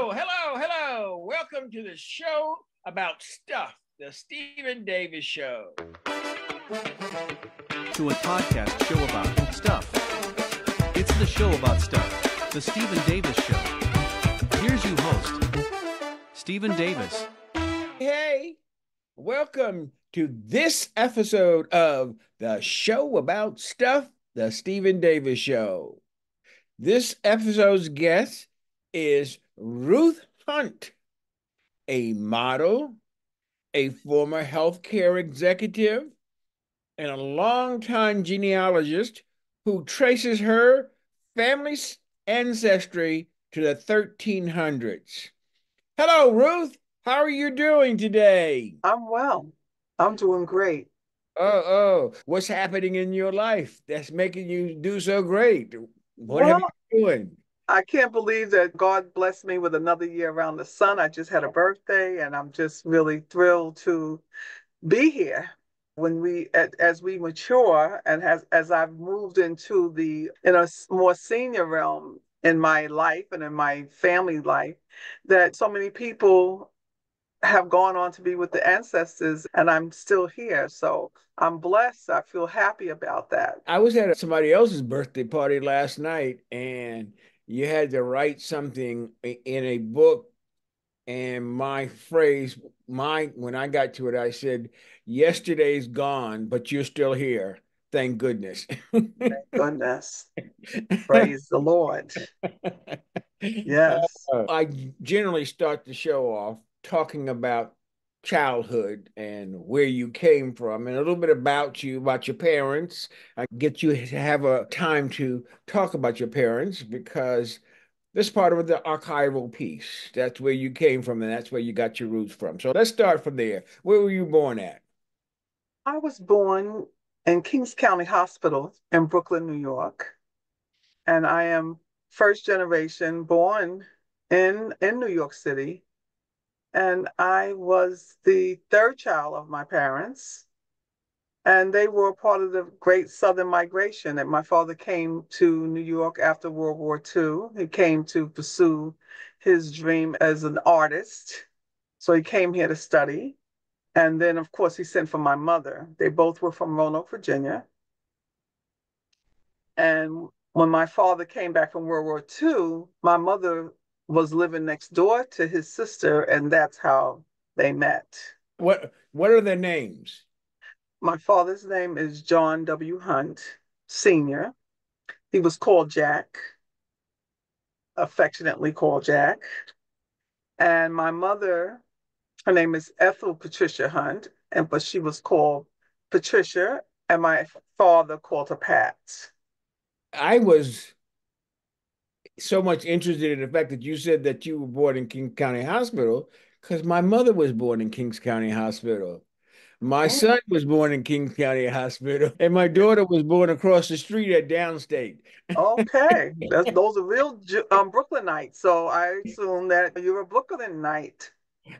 Hello. Welcome to the show about stuff, the Stephen Davis Show. To a podcast show about stuff. It's the show about stuff, the Stephen Davis Show. Here's your host, Stephen Davis. Hey, welcome to this episode of the show about stuff, the Stephen Davis Show. This episode's guest is Ruth Hunt, a model, a former healthcare executive, and a longtime genealogist who traces her family's ancestry to the 1300s. Hello, Ruth. How are you doing today? I'm well. I'm doing great. What's happening in your life that's making you do so great? What have Well, you been doing? I can't believe that God blessed me with another year around the sun. I just had a birthday and I'm just really thrilled to be here. As we mature and as I've moved into a more senior realm in my life and in my family life, that so many people have gone on to be with the ancestors and I'm still here. So I'm blessed. I feel happy about that. I was at somebody else's birthday party last night, and you had to write something in a book. And my phrase, when I got to it, I said, "Yesterday's gone, but you're still here. Thank goodness." Thank goodness. Praise the Lord. Yes. I generally start the show off talking about childhood and where you came from and a little bit about you, about your parents. I get you to have a time to talk about your parents because this part of the archival piece. That's where you came from, and that's where you got your roots from. So let's start from there. Where were you born at? I was born in Kings County Hospital in Brooklyn, New York. And I am first generation born in New York City. And I was the third child of my parents. And they were part of the Great Southern Migration. And my father came to New York after World War II. He came to pursue his dream as an artist. So he came here to study. And then, of course, he sent for my mother. They both were from Roanoke, Virginia. And when my father came back from World War II, my mother was living next door to his sister, and that's how they met. What are their names? My father's name is John W. Hunt, Sr. He was called Jack, affectionately called Jack. And my mother, her name is Ethel Patricia Hunt, but she was called Patricia, and my father called her Pat. I was so much interested in the fact that you said that you were born in King County Hospital because my mother was born in Kings County Hospital. My son was born in King County Hospital, and my daughter was born across the street at Downstate. Okay, those are real Brooklynites. So I assume that you're a Brooklynite.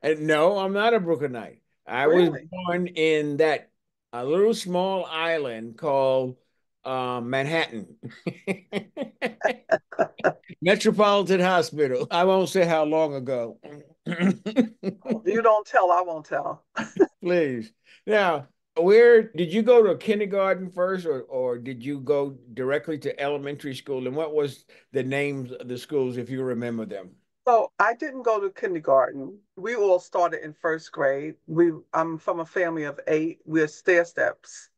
And no, I'm not a Brooklynite. I was Really? born in that a little small island called Manhattan. Metropolitan Hospital. I won't say how long ago. You don't tell, I won't tell. Please. Now, where did you go to kindergarten first, or did you go directly to elementary school? And what was the names of the schools, if you remember them? So I didn't go to kindergarten. We all started in first grade. I'm from a family of 8. We're stair steps.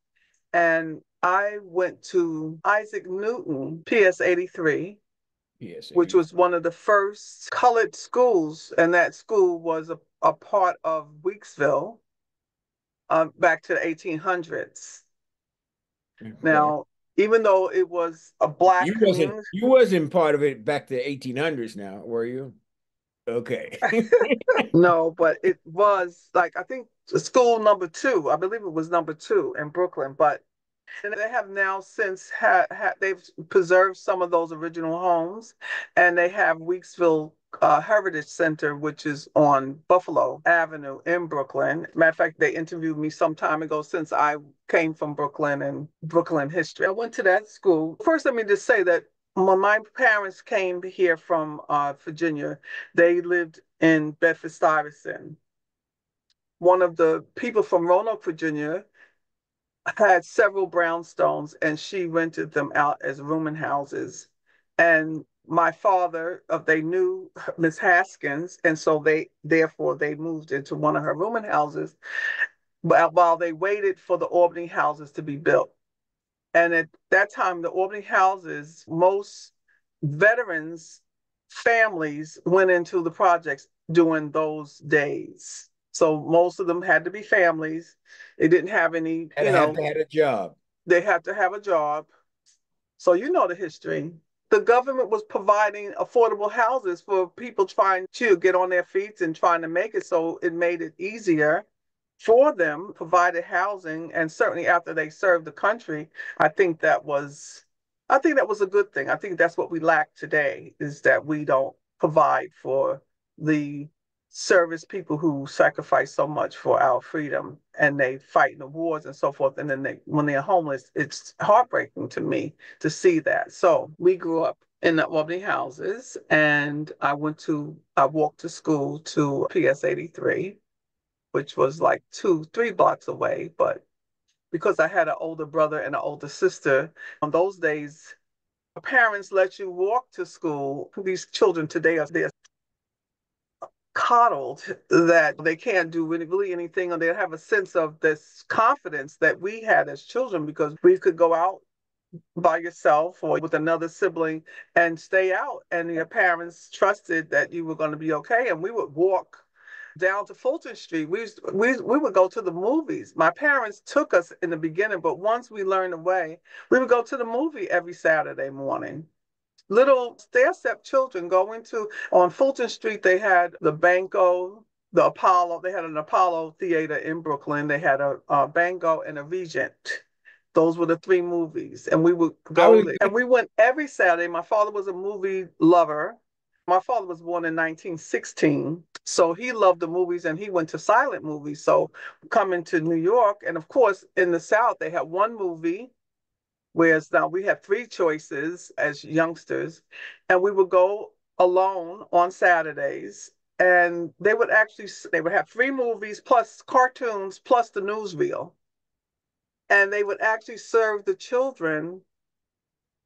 And I went to Isaac Newton, PS 83, Yes. which was one of the first colored schools. And that school was a part of Weeksville back to the 1800s. Okay. Now, even though it was a Black community. You wasn't part of it back to 1800s now, were you? Okay. No, but it was like, I think school number 2, I believe it was number 2 in Brooklyn, and they have now since they've preserved some of those original homes, and they have Weeksville Heritage Center, which is on Buffalo Avenue in Brooklyn. Matter of fact, they interviewed me some time ago since I came from Brooklyn and Brooklyn history. I went to that school. First, let me just say that When my parents came here from Virginia, they lived in Bedford-Stuyvesant. One of the people from Roanoke, Virginia, had several brownstones, and she rented them out as rooming houses. And my father, they knew Miss Haskins, and so they moved into one of her rooming houses while they waited for the Albany houses to be built. And at that time, the Albany houses, most veterans' families went into the projects during those days. So most of them had to be families. They didn't have any, And have to have a job. they had to have a job. So you know the history. The government was providing affordable houses for people trying to get on their feet and trying to make it. So it made it easier for them, provided housing, and certainly after they served the country, I think that was I think that was a good thing. I think that's what we lack today is that we don't provide for the service people who sacrifice so much for our freedom and they fight in the wars and so forth. And then when they're homeless, it's heartbreaking to me to see that. So we grew up in the Albany houses and I walked to school to PS 83, which was like 3 blocks away. But because I had an older brother and an older sister, on those days, parents let you walk to school. These children today are they're coddled that they can't do really anything, or they have a sense of this confidence that we had as children because we could go out by yourself or with another sibling and stay out, and your parents trusted that you were going to be okay. And we would walk down to Fulton Street. We would go to the movies. My parents took us in the beginning, but once we learned the way, we would go to the movie every Saturday morning. Little stair-step children going to on Fulton Street. They had the Banco, the Apollo. They had an Apollo theater in Brooklyn. They had a Banco and a Regent. Those were the 3 movies, and we would I go was there. And we went every Saturday. My father was a movie lover. My father was born in 1916, so he loved the movies and he went to silent movies. So coming to New York, and of course in the South, they had one movie, whereas now we have 3 choices as youngsters, and we would go alone on Saturdays. And they would have 3 movies plus cartoons plus the newsreel, and they would actually serve the children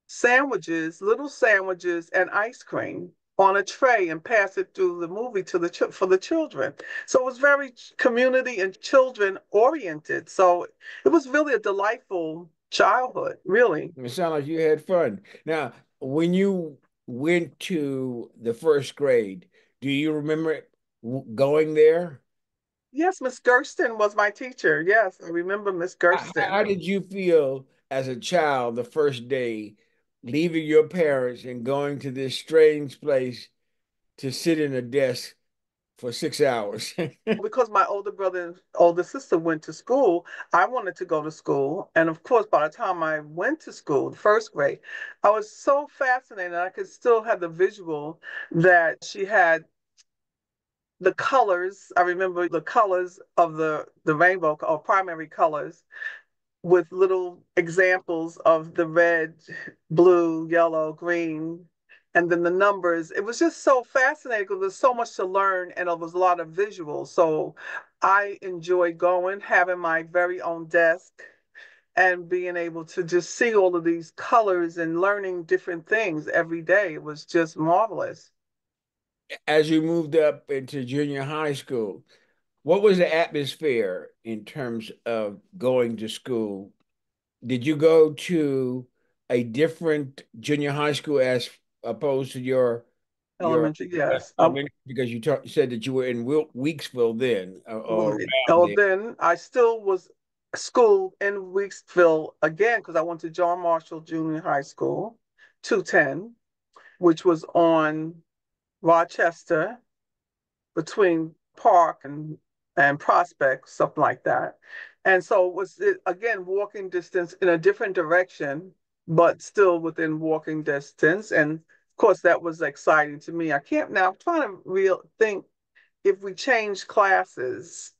sandwiches, little sandwiches, and ice cream on a tray and pass it through the movie for the children. So it was very community and children oriented. So it was really a delightful childhood, really. It sounded like you had fun. Now, when you went to the first grade, do you remember going there? Yes, Miss Gersten was my teacher. Yes, I remember Miss Gersten. How did you feel as a child the first day leaving your parents and going to this strange place to sit in a desk for 6 hours? Because my older brother and older sister went to school, I wanted to go to school. And of course, by the time I went to school, first grade, I was so fascinated. I could still have the visual that she had the colors. I remember the colors of the rainbow, or primary colors, with little examples of the red, blue, yellow, green, and then the numbers. It was just so fascinating because there's so much to learn and it was a lot of visuals. So I enjoyed going, having my very own desk and being able to just see all of these colors and learning different things every day. It was just marvelous. As you moved up into junior high school, what was the atmosphere in terms of going to school? Did you go to a different junior high school as opposed to your Elementary, yes. because you said that you were in Weeksville then or Right. around Oh, there. then I still was schooled in Weeksville again because I went to John Marshall Junior High School, 210, which was on Rochester between Park and Prospect, something like that. And so again walking distance in a different direction, but still within walking distance. And of course, that was exciting to me. I can't now. I'm trying to real think if we changed classes.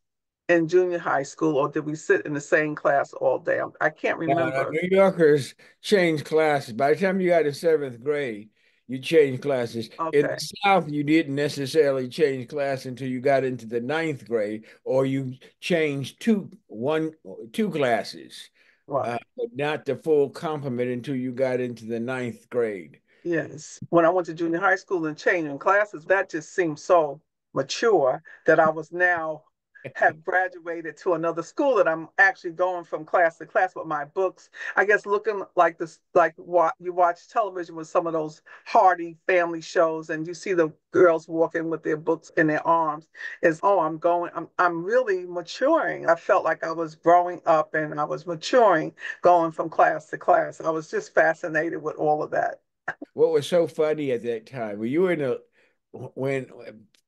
in junior high school, or did we sit in the same class all day? I can't Now, remember. New Yorkers change classes. By the time you got to seventh grade, you change classes. In Okay, the South, you didn't necessarily change class until you got into the ninth grade, or you changed two classes, right. but not the full complement until you got into the ninth grade. Yes. When I went to junior high school and changing classes, that just seemed so mature that I was now have graduated to another school that I'm actually going from class to class with my books. I guess looking like this, like what you watch television with some of those Hardy family shows, and you see the girls walking with their books in their arms. Is oh, I'm really maturing. I felt like I was growing up and I was maturing, going from class to class. I was just fascinated with all of that. What was so funny at that time when you were in a when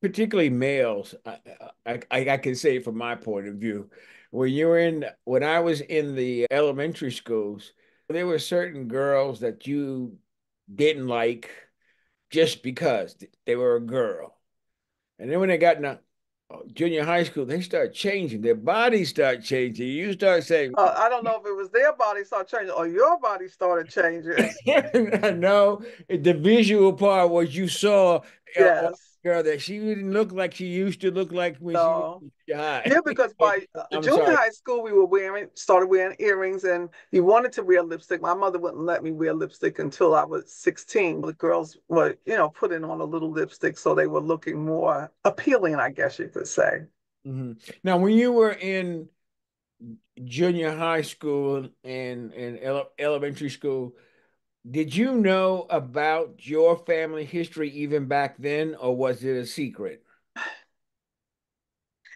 particularly males, I can say it from my point of view, when I was in the elementary schools, there were certain girls that you didn't like just because they were a girl. And then when they got in junior high school, they start changing. Their bodies start changing. You start saying, I don't know if it was their body started changing or your body started changing. no, the visual part was you saw on Yes. the girl that she didn't look like she used to look like when she was No. in high. Yeah, because by I'm junior sorry. high school, we were started wearing earrings, and you wanted to wear lipstick. My mother wouldn't let me wear lipstick until I was 16. The girls were, putting on a little lipstick, so they were looking more appealing, I guess you could say. Mhm. Now, when you were in junior high school and elementary school, did you know about your family history even back then, or was it a secret?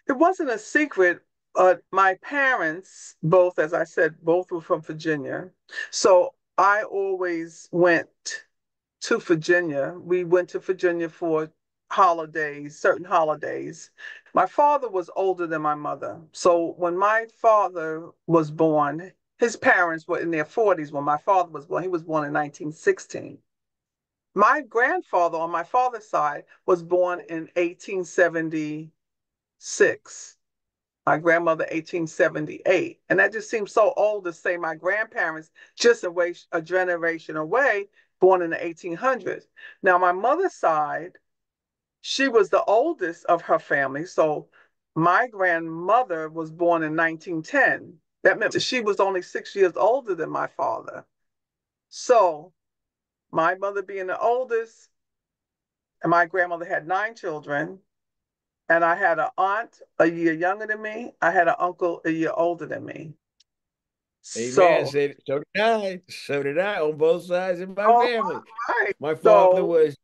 It wasn't a secret, but my parents, both, as I said, both were from Virginia. So I always went to Virginia. We went to Virginia for holidays, certain holidays. My father was older than my mother. So when my father was born, his parents were in their 40s when my father was born. He was born in 1916. My grandfather on my father's side was born in 1876. My grandmother 1878. And that just seems so old to say my grandparents just a generation away, born in the 1800s. Now, my mother's side, she was the oldest of her family. So my grandmother was born in 1910. That meant that she was only 6 years older than my father. So my mother being the oldest, and my grandmother had 9 children, and I had an aunt a year younger than me. I had an uncle a year older than me. Amen. So, Said so did I. So did I on both sides of my oh, family. right. My father So, was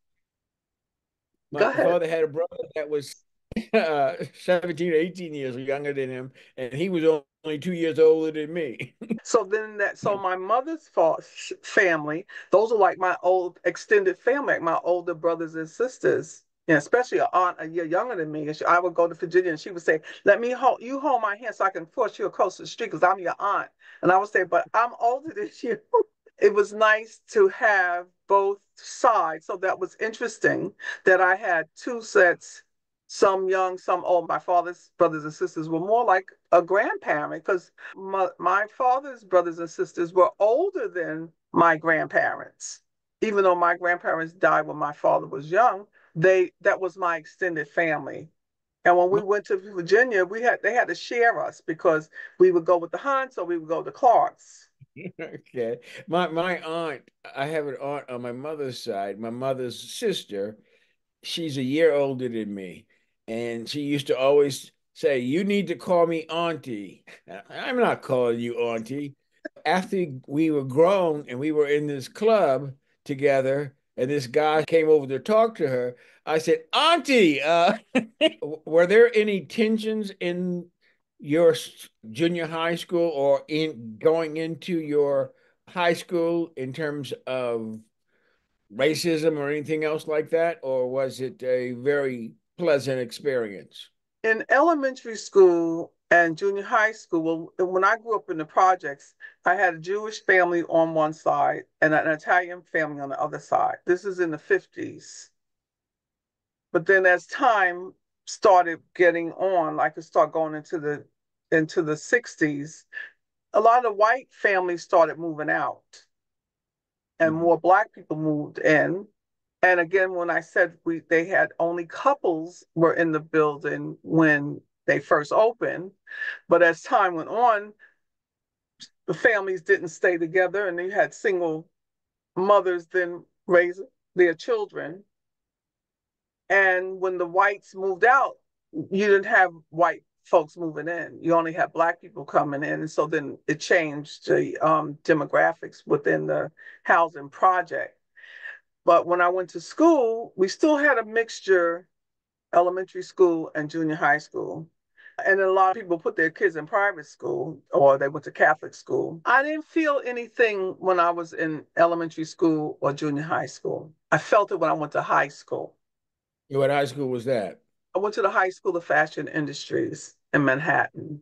go my ahead. father had a brother that was 17 or 18 years younger than him, and he was only 2 years older than me. So my mother's family, those are like my old extended family, like my older brothers and sisters. And especially an aunt a year younger than me. And I would go to Virginia and she would say, let me hold my hand so I can force you across the street because I'm your aunt. And I would say, but I'm older than you. It was nice to have both sides. So that was interesting that I had two sets, some young, some old. My father's brothers and sisters were more like a grandparent because my father's brothers and sisters were older than my grandparents. Even though my grandparents died when my father was young, that was my extended family. And when we went to Virginia, they had to share us because we would go with the Hunts or we would go to Clark's. Okay. My aunt, I have an aunt on my mother's side, my mother's sister. She's a year older than me. And she used to always say, "You need to call me auntie." I'm not calling you auntie. After we were grown and we were in this club together, and this guy came over to talk to her, I said, "Auntie, were there any tensions in your junior high school or in going into your high school in terms of racism or anything else like that? Or was it a very pleasant experience?" In elementary school and junior high school, well, when I grew up in the projects, I had a Jewish family on one side and an Italian family on the other side. This is in the 50s. But then as time started getting on, like it started going into the 60s, a lot of white families started moving out and Mhm. more black people moved in. And again, when I said they had only couples were in the building when they first opened, but as time went on, the families didn't stay together, and you had single mothers then raise their children. And when the whites moved out, you didn't have white folks moving in. You only had black people coming in. And so then it changed the demographics within the housing project. But when I went to school, we still had a mixture, elementary school and junior high school. And a lot of people put their kids in private school or they went to Catholic school. I didn't feel anything when I was in elementary school or junior high school. I felt it when I went to high school. What high school was that? I went to the High School of Fashion Industries in Manhattan.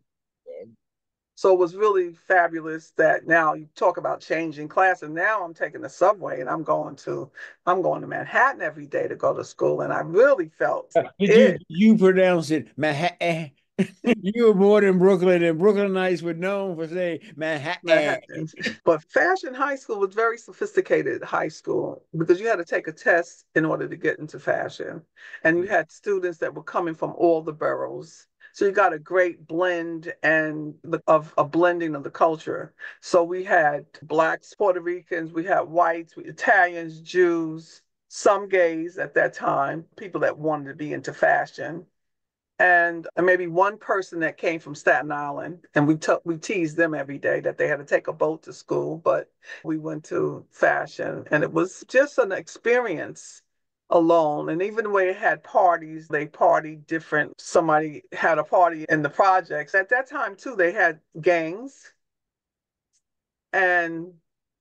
So it was really fabulous that now you talk about changing class, and now I'm taking the subway and I'm going to Manhattan every day to go to school, and I really felt Did it. you pronounce it Manhattan? You were born in Brooklyn, and Brooklynites were known for saying Manhattan. Manhattan. But Fashion High School was very sophisticated high school because you had to take a test in order to get into fashion. And you had students that were coming from all the boroughs. So you got a great blend of a blending of the culture. So we had blacks, Puerto Ricans, we had whites, Italians, Jews, some gays at that time, people that wanted to be into fashion and maybe one person that came from Staten Island, and we teased them every day that they had to take a boat to school, but we went to fashion, and it was just an experience alone. And even the way it had parties, they partied different. Somebody had a party in the projects at that time too. They had gangs, and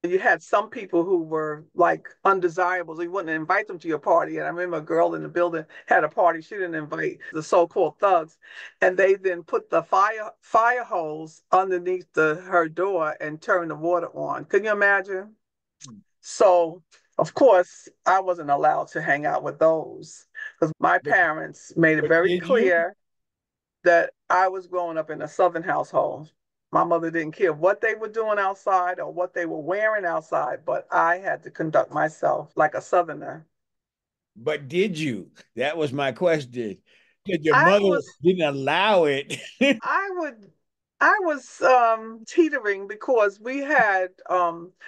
you had some people who were like undesirables. You wouldn't invite them to your party. And I remember a girl in the building had a party. She didn't invite the so-called thugs, and they then put the fire hose underneath her door and turned the water on. Can you imagine? So of course I wasn't allowed to hang out with those because my But, parents made it but very did you? clear that I was growing up in a Southern household. My mother didn't care what they were doing outside or what they were wearing outside, but I had to conduct myself like a Southerner. But did you? That was my question. Because your I mother was, didn't allow it. I would, I was teetering because we had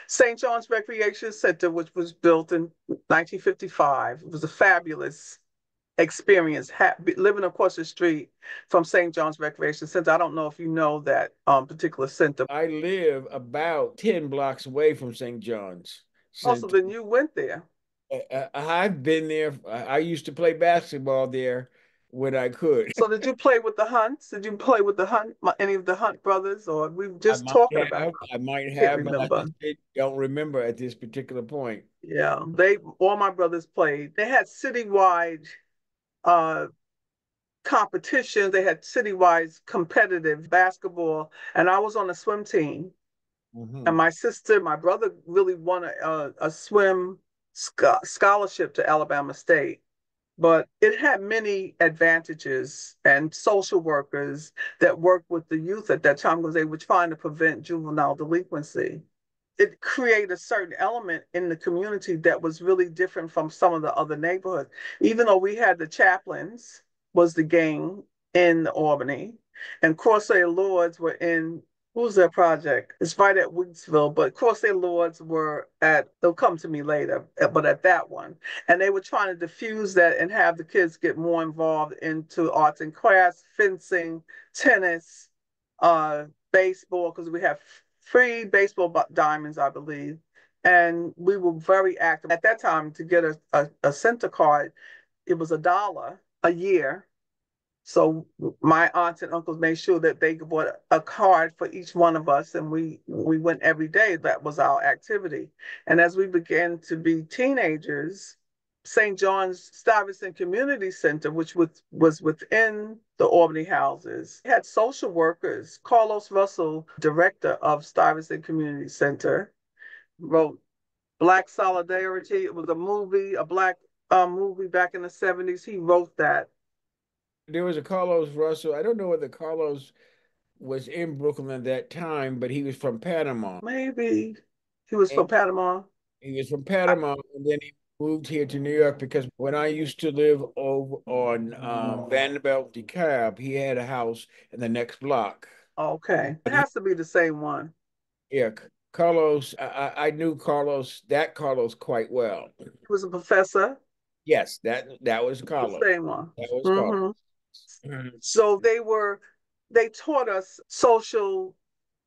St. John's Recreation Center, which was built in 1955. It was a fabulous experience living across the street from St. John's Recreation Center. I don't know if you know that particular center. I live about 10 blocks away from St. John's Also, Center. then you went there. I've been there. I used to play basketball there when I could. So did you play with the Hunts? Did you play with the any of the Hunt brothers, or we were just talking about? I might Can't have, but I remember. just don't remember at this particular point. Yeah, all my brothers played. They had citywide uh competitions. They had citywide competitive basketball, and I was on a swim team. And Hmm. my sister, my brother really won a swim scholarship to Alabama State. But it had many advantages, and social workers that worked with the youth at that time because they were trying to prevent juvenile delinquency. It created a certain element in the community that was really different from some of the other neighborhoods. Even though we had the chaplains, was the gang in Albany, and Corsair Lords were in. Who's that project? It's right at Weeksville, but Corsair Lords were at. They'll come to me later, but at that one, and they were trying to diffuse that and have the kids get more involved into arts and crafts, fencing, tennis, baseball, because we have free baseball diamonds, I believe. And we were very active. At that time, to get a center card, it was $1 a year. So my aunts and uncles made sure that they bought a card for each one of us, and we went every day. That was our activity. And as we began to be teenagers, St. John's Stuyvesant Community Center, which was within the Albany houses, had social workers. Carlos Russell, director of Stuyvesant Community Center, wrote Black Solidarity. It was a movie, a black movie back in the 70s. He wrote that There was a Carlos Russell. I don't know whether Carlos was in Brooklyn at that time, but he was from Panama. Maybe he was And from Panama. he was from I, Panama, and then he moved here to New York because when I used to live over on Vanderbilt DeKalb, he had a house in the next block. okay, it But he, has to be the same one. yeah, Carlos, I knew Carlos, that Carlos quite well. He was a professor. Yes, that was The Carlos. same one. That was Carlos. Hmm. Mhm. So they taught us social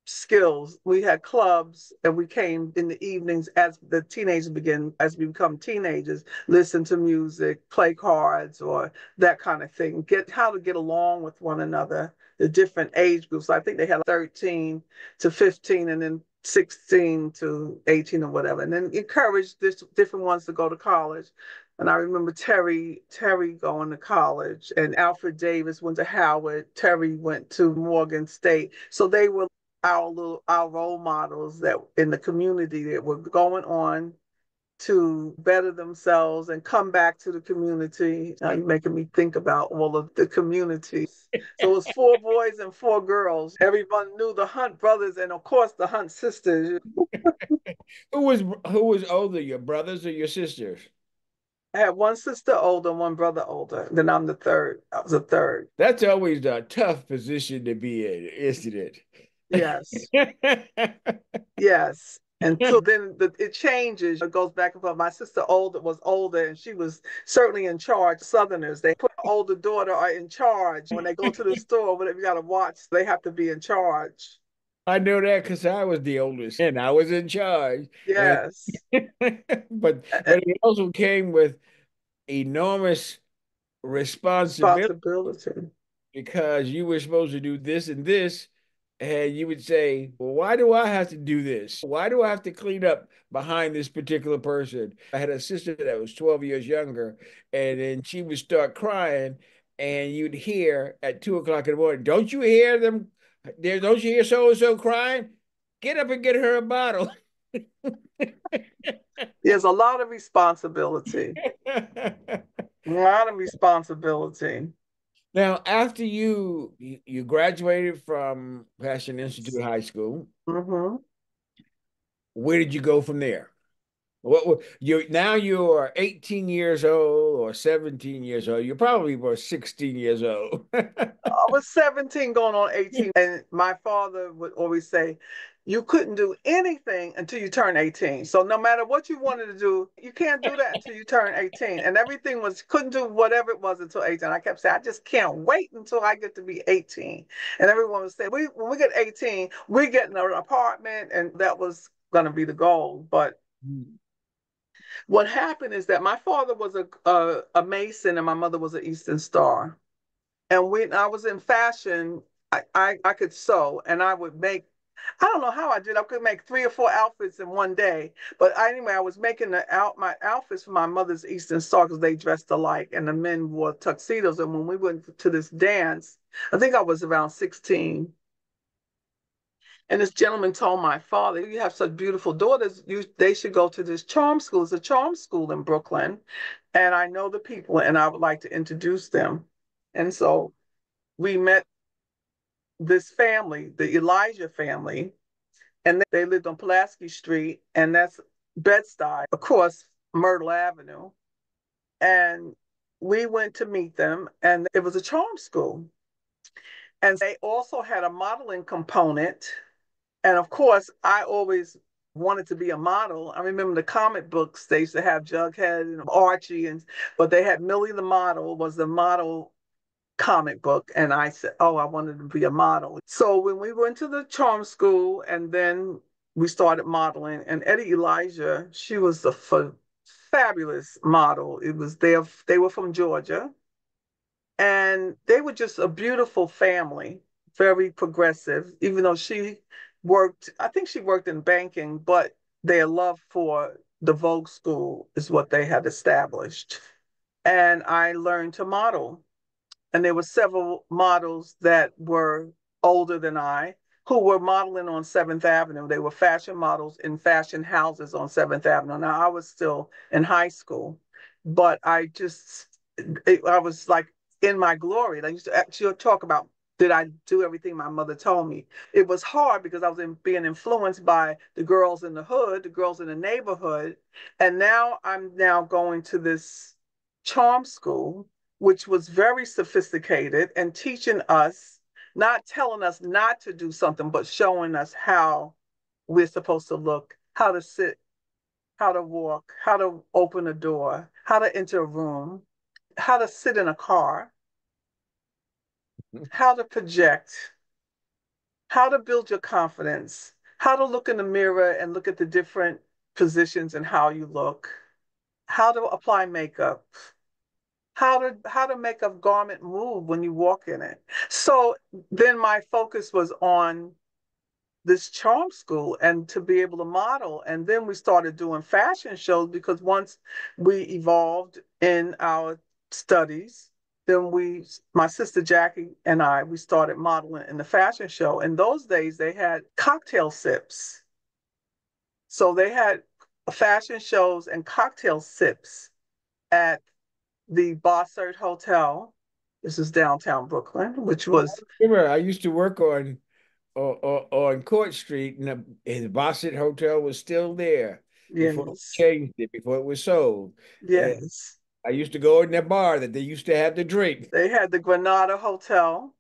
skills. We had clubs and we came in the evenings as the teenagers begin, as we become teenagers, listen to music, play cards or that kind of thing. Get how to get along with one another, the different age groups. I think they had 13 to 15 and then 16 to 18 or whatever. And then encourage this different ones to go to college. And I remember Terry going to college and Alfred Davis went to Howard. Terry went to Morgan State. So they were our role models that in the community that were going on to better themselves and come back to the community. Now you're making me think about all of the communities. So it was four boys and four girls. Everyone knew the Hunt brothers and of course the Hunt sisters. Who was older, your brothers or your sisters? I had one sister older, one brother older. Then I'm the third. I was the third. That's always a tough position to be in, isn't Yes. it? Yes. Until then, it changes. It goes back and forth. My sister older was older, and she was certainly in charge. Southerners, they put older daughter are in charge when they go to the store. Whatever you got to watch, they have to be in charge. I know that because I was the oldest and I was in charge. And Yes, but it also came with enormous responsibility responsibility. because you were supposed to do this and this, and you would say, "Well, why do I have to do this? Why do I have to clean up behind this particular person?" I had a sister that was 12 years younger, and then she would start crying, and you'd hear at 2 o'clock in the morning, "Don't you hear them? There, don't you hear so and so crying? Get up and get her a bottle." There's a lot of responsibility. A lot of responsibility. Now, after you graduated from Passion Institute High School, Hmm. where did you go from there? You now you are 18 years old or 17 years old. You probably were 16 years old. I was 17 going on 18. And my father would always say, you couldn't do anything until you turn 18. So no matter what you wanted to do, you can't do that until you turn 18. And everything was, couldn't do whatever it was until 18. I kept saying, I just can't wait until I get to be 18. And everyone would say, when we get 18, we're getting an apartment. And that was going to be the goal. But what happened is that my father was a Mason and my mother was an Eastern Star. And when I was in fashion, I could sew and I would make, I don't know how I did. I could make 3 or 4 outfits in one day. But anyway, I was making my outfits for my mother's Eastern Star because they dressed alike and the men wore tuxedos. And when we went to this dance, I think I was around 16. And this gentleman told my father, you have such beautiful daughters, they should go to this charm school. It's a charm school in Brooklyn. And I know the people and I would like to introduce them. And so we met this family, the Elijah family, and they lived on Pulaski Street, and that's Bed-Stuy, across Myrtle Avenue. And we went to meet them, and it was a charm school. And they also had a modeling component. And of course, I always wanted to be a model. I remember the comic books, they used to have Jughead and Archie, but they had Millie the Model was the model comic book. And I said, oh, I wanted to be a model. So when we went to the charm school and then we started modeling, and Eddie Elijah, she was a fabulous model. It was they were from Georgia, and they were just a beautiful family, very progressive, even though she worked, I think she worked in banking, but their love for the Vogue School is what they had established. And I learned to model. And there were several models that were older than I who were modeling on 7th Avenue. They were fashion models in fashion houses on 7th Avenue. Now, I was still in high school, but I was like in my glory. I used to actually talk about, did I do everything my mother told me? It was hard because I was being influenced by the girls in the hood, the girls in the neighborhood. And now I'm now going to this charm school, which was very sophisticated and teaching us, not telling us not to do something, but showing us how we're supposed to look, how to sit, how to walk, how to open a door, how to enter a room, how to sit in a car, how to project, how to build your confidence, how to look in the mirror and look at the different positions and how you look, how to apply makeup, how to make a garment move when you walk in it. So then my focus was on this charm school and to be able to model. And then we started doing fashion shows because once we evolved in our studies, then my sister Jackie and we started modeling in the fashion show. In those days, they had cocktail sips. So they had fashion shows and cocktail sips at the Bossert Hotel. This is downtown Brooklyn, which was, Remember, I used to work on Court Street, and the Bassett Hotel was still there before we yes, changed it, before it was sold. And yes. I used to go in that bar that they used to have to drink. They had the Granada Hotel.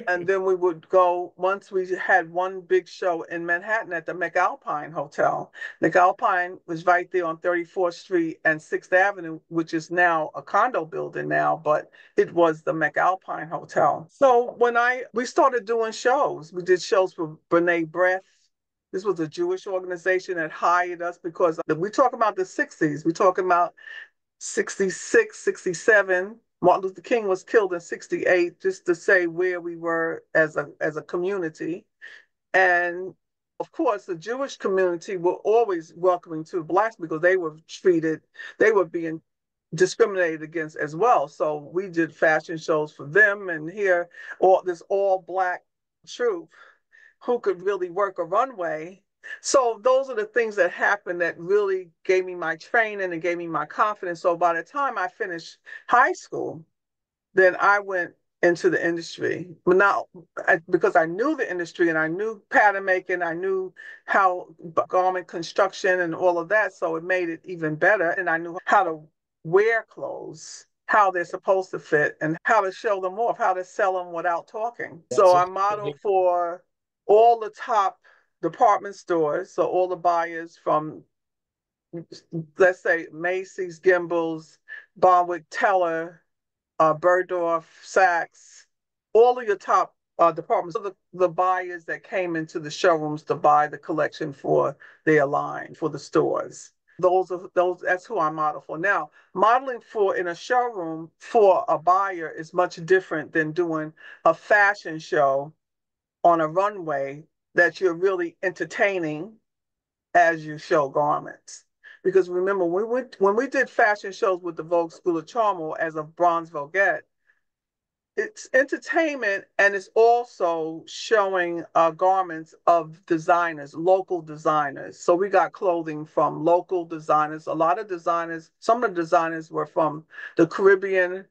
And then we would go, once we had one big show in Manhattan at the McAlpine Hotel. McAlpine was right there on 34th Street and 6th Avenue, which is now a condo building now, but it was the McAlpine Hotel. So we started doing shows, we did shows for Brene Breath. This was a Jewish organization that hired us because we talk about the 60s. We talking about 66, 67. Martin Luther King was killed in 68, just to say where we were as a community. And of course, the Jewish community were always welcoming to blacks because they were being discriminated against as well. So we did fashion shows for them, and here this all black troupe who could really work a runway. So those are the things that happened that really gave me my training and gave me my confidence. So by the time I finished high school, then I went into the industry, but not because I knew the industry and I knew pattern making, I knew how garment construction and all of that. So it made it even better. And I knew how to wear clothes, how they're supposed to fit, and how to show them off, how to sell them without talking. That's So a I modeled for all the top department stores. So all the buyers from, let's say, Macy's, Gimbels, Bonwit Teller, Burdorf, Saks, all of your top departments, so the buyers that came into the showrooms to buy the collection for their line, for the stores. That's who I model for. Now, modeling for in a showroom for a buyer is much different than doing a fashion show on a runway that you're really entertaining as you show garments. Because remember, when we did fashion shows with the Vogue School of Charm or as a bronze Voguette, it's entertainment and it's also showing garments of designers, local designers. So we got clothing from local designers. A lot of designers, some of the designers were from the Caribbean,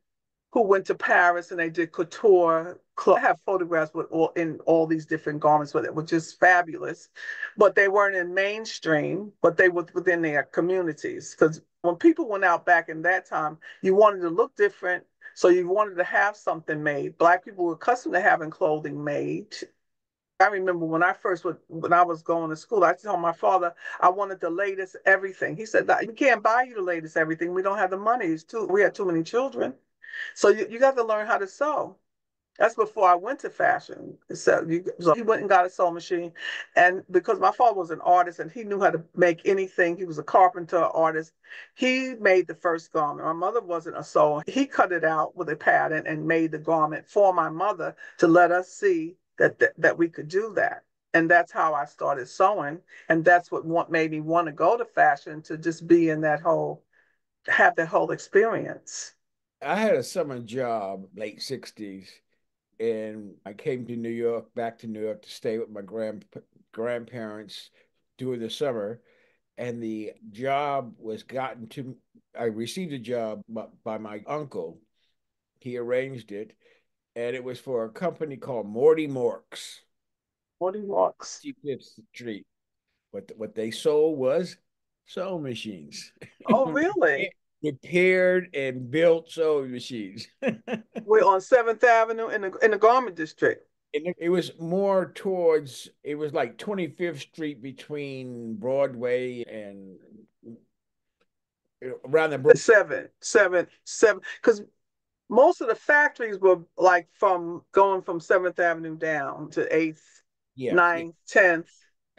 who went to Paris and they did couture. I have photographs with all these different garments with it, which is fabulous. But they weren't in mainstream, but they were within their communities. Because when people went out back in that time, you wanted to look different, so you wanted to have something made. Black people were accustomed to having clothing made. I remember when I was going to school, I told my father I wanted the latest everything. He said, "We can't buy you the latest everything. We don't have the money. We had too many children." So you got to learn how to sew. That's before I went to fashion. So he went and got a sewing machine. And because my father was an artist and he knew how to make anything, he was a carpenter, artist. He made the first garment. My mother wasn't a sewer. He cut it out with a pattern and made the garment for my mother to let us see that we could do that. And that's how I started sewing. And that's what made me want to go to fashion, to just be in have that whole experience. I had a summer job, late 60s, and I came to New York, back to New York to stay with my grandparents during the summer. And the job was gotten to, I received a job by my uncle. He arranged it, and it was for a company called Morty Morks, Morning walks. 55th Street. What they sold was sewing machines, Oh, really? repaired and built sewing machines. We're on 7th Avenue in the garment district. It was more towards, it was like 25th Street between Broadway and around the Seven. Because most of the factories were like from going from 7th Avenue down to 8th, yeah. 9th, 10th.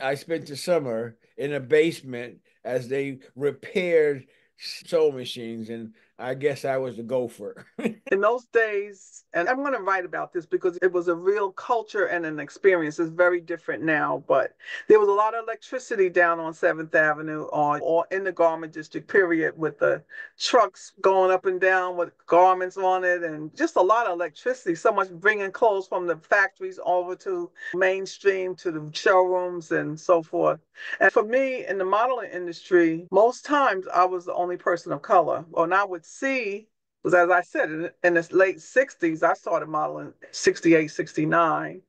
I spent the summer in a basement as they repaired sewing machines, and I guess I was a gopher. In those days, and I'm going to write about this because it was a real culture and an experience. It's very different now, but there was a lot of electricity down on 7th Avenue or in the garment district, period, with the trucks going up and down with garments on it and just a lot of electricity. So much bringing clothes from the factories over to mainstream to the showrooms and so forth. And for me in the modeling industry, most times I was the only person of color. And I would see, because as I said, in the late 60s, I started modeling 68, 69.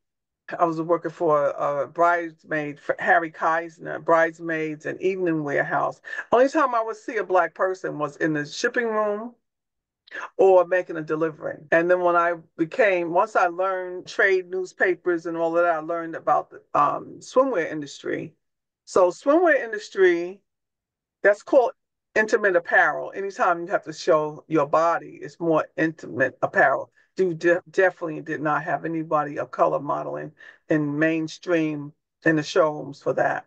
I was working for a bridesmaid, for Harry Keisner, bridesmaids and evening warehouse. Only time I would see a black person was in the shipping room or making a delivery. And then once I learned trade newspapers and all of that, I learned about the swimwear industry. So swimwear industry, that's called intimate apparel. Anytime you have to show your body, it's more intimate apparel. You definitely did not have anybody of color modeling in mainstream in the showrooms for that.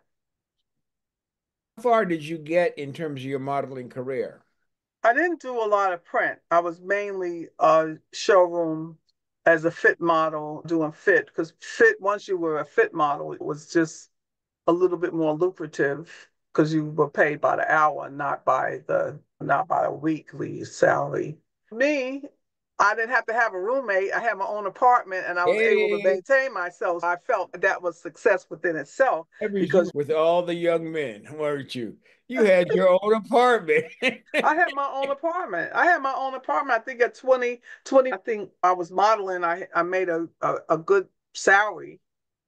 How far did you get in terms of your modeling career? I didn't do a lot of print. I was mainly a showroom as a fit model, doing fit, because fit, once you were a fit model, it was just a little bit more lucrative because you were paid by the hour, not by a weekly salary. Me, I didn't have to have a roommate. I had my own apartment and I was able to Hey, maintain myself. I felt that was success within itself was you because with all the young men, weren't you? You had your own apartment. I had my own apartment. I had my own apartment. I think at 20, I think I was modeling. I made a good salary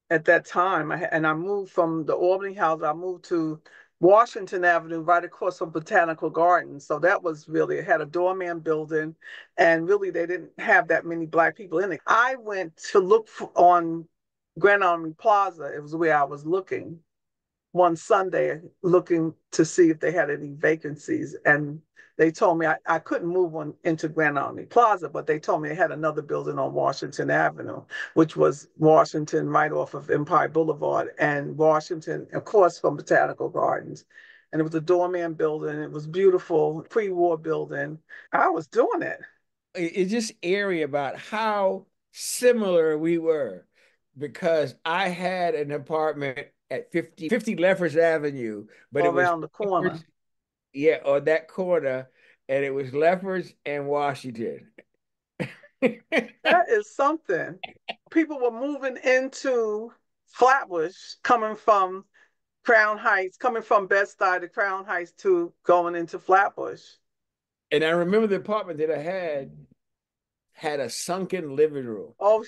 at that time. And I moved from the Albany house, I moved to Washington Avenue, right across from Botanical Gardens. So that was really, it had a doorman building, and really they didn't have that many black people in it. I went to look on Grand Army Plaza. It was where I was looking one Sunday, looking to see if they had any vacancies. And they told me I couldn't move on into Grand Army Plaza, but they told me they had another building on Washington Avenue, which was Washington right off of Empire Boulevard and Washington, of course, from Botanical Gardens. And it was a doorman building. It was beautiful, pre-war building. I was doing it. It's just eerie about how similar we were because I had an apartment at 50 Leffers Avenue, but it was Around the corner. Leffers, yeah, on that corner, and it was Leffers and Washington. That is something. People were moving into Flatbush, coming from Crown Heights, coming from Bed-Stuy to Crown Heights to going into Flatbush. And I remember the apartment that I had a sunken living room. Oh,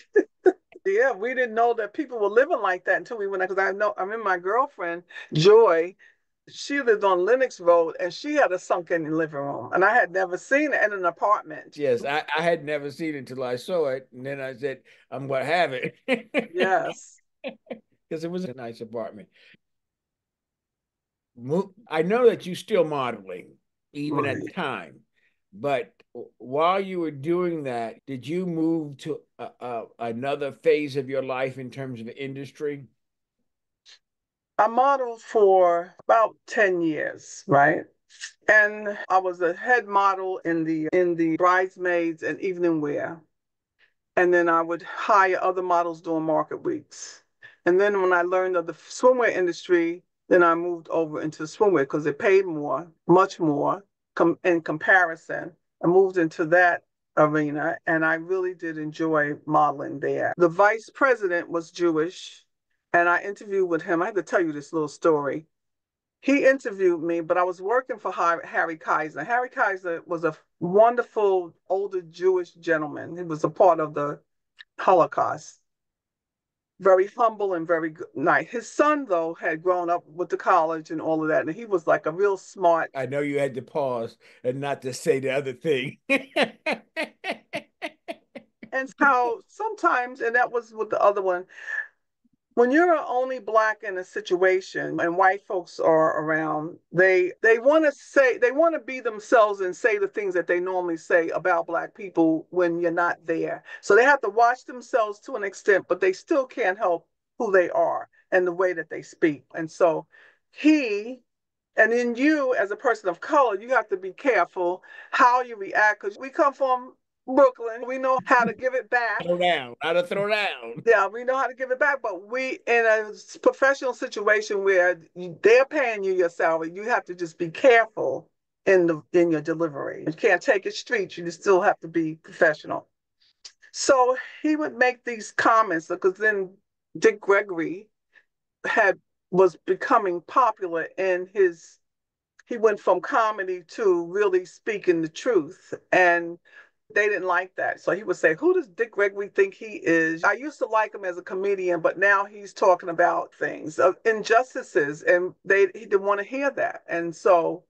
yeah, we didn't know that people were living like that until we went there. Because I remember my girlfriend, Joy, she lived on Lenox Road and she had a sunken living room. And I had never seen it in an apartment. Yes, I had never seen it until I saw it, and then I said, "I'm gonna have it," Yes. because it was a nice apartment. I know that you're still modeling, even at the Right. time, but while you were doing that, did you move to another phase of your life in terms of industry? I modeled for about 10 years, right? And I was a head model in the bridesmaids and evening wear. And then I would hire other models during market weeks. And then when I learned of the swimwear industry, then I moved over into swimwear because it paid more, much more in comparison. I moved into that arena and I really did enjoy modeling there. The vice president was Jewish and I interviewed with him. I have to tell you this little story. He interviewed me, but I was working for Harry Kaiser. Harry Kaiser was a wonderful older Jewish gentleman. He was a part of the Holocaust. Very humble and very nice. His son, though, had grown up with the college and all of that, and he was like a real smart. I know you had to pause and not to say the other thing. And how sometimes, and that was with the other one, when you're only black in a situation and white folks are around, they want to say, they want to be themselves and say the things that they normally say about black people when you're not there. So they have to watch themselves to an extent, but they still can't help who they are and the way that they speak. And so he, and then you as a person of color, you have to be careful how you react, because we come from Brooklyn. We know how to give it back. Throw down, how to throw down. Yeah, we know how to give it back, but we in a professional situation where they're paying you your salary, you have to just be careful in your delivery. You can't take it street. You still have to be professional. So he would make these comments because then Dick Gregory had was becoming popular in his. He went from comedy to really speaking the truth, and they didn't like that. So he would say, "Who does Dick Gregory think he is? I used to like him as a comedian, but now he's talking about things, injustices," and he didn't want to hear that. And so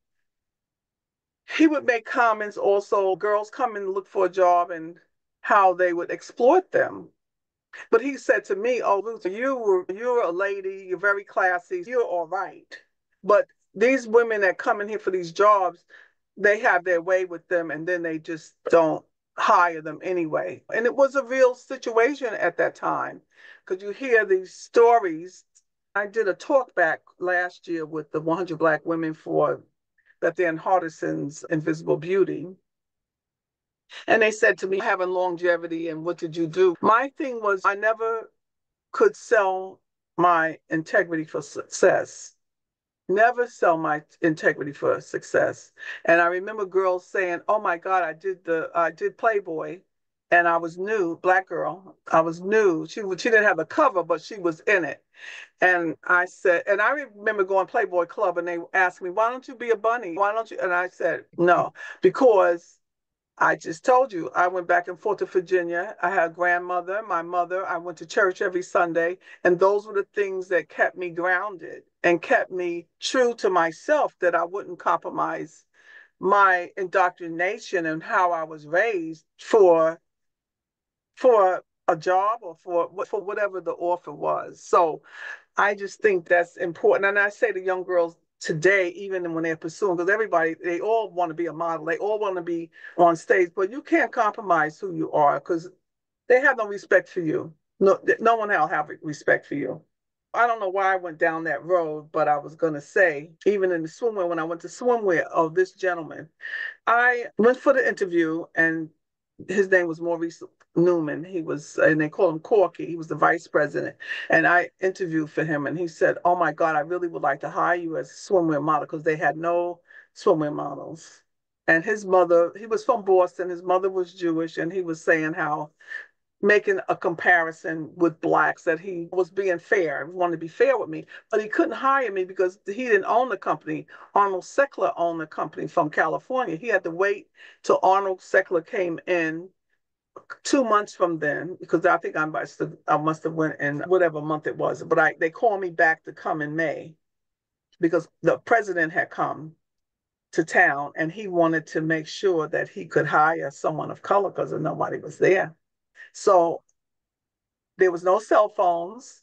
he would make comments also, girls come and look for a job and how they would exploit them. But he said to me, "Oh, Luther, you're a lady, you're very classy, you're all right. But these women that come in here for these jobs, they have their way with them, and then they just don't hire them anyway." And it was a real situation at that time, because you hear these stories. I did a talk back last year with the 100 Black women for Beth Ann Hardison's Invisible Beauty. And they said to me, having longevity and what did you do? My thing was, I never could sell my integrity for success. Never sell my integrity for success. And I remember girls saying, "Oh my God, I did Playboy, and I was new, black girl. I was new. She didn't have the cover, but she was in it." And I said, and I remember going Playboy Club, and they asked me, "Why don't you be a bunny? Why don't you?" And I said, "No, because I just told you, I went back and forth to Virginia. I had a grandmother, my mother. I went to church every Sunday. And those were the things that kept me grounded and kept me true to myself, that I wouldn't compromise my indoctrination and how I was raised for a job or for whatever the offer was." So I just think that's important. And I say to young girls today, even when they're pursuing, because everybody, they all want to be a model, they all want to be on stage, but you can't compromise who you are, because they have no respect for you. No one will have respect for you. I don't know why I went down that road, but I was going to say, even in the swimwear, when I went to swimwear of this gentleman, I went for the interview, and his name was Maurice Newman. He was, and they call him Corky. He was the vice president. And I interviewed for him, and he said, "Oh my God, I really would like to hire you as a swimwear model," because they had no swimwear models. And his mother, he was from Boston. His mother was Jewish, and he was saying how, making a comparison with blacks, that he was being fair. He wanted to be fair with me, but he couldn't hire me because he didn't own the company. Arnold Seckler owned the company from California. He had to wait till Arnold Seckler came in 2 months from then, because I think I must have went in whatever month it was. But they called me back to come in May because the president had come to town, and he wanted to make sure that he could hire someone of color because nobody was there. So there was no cell phones,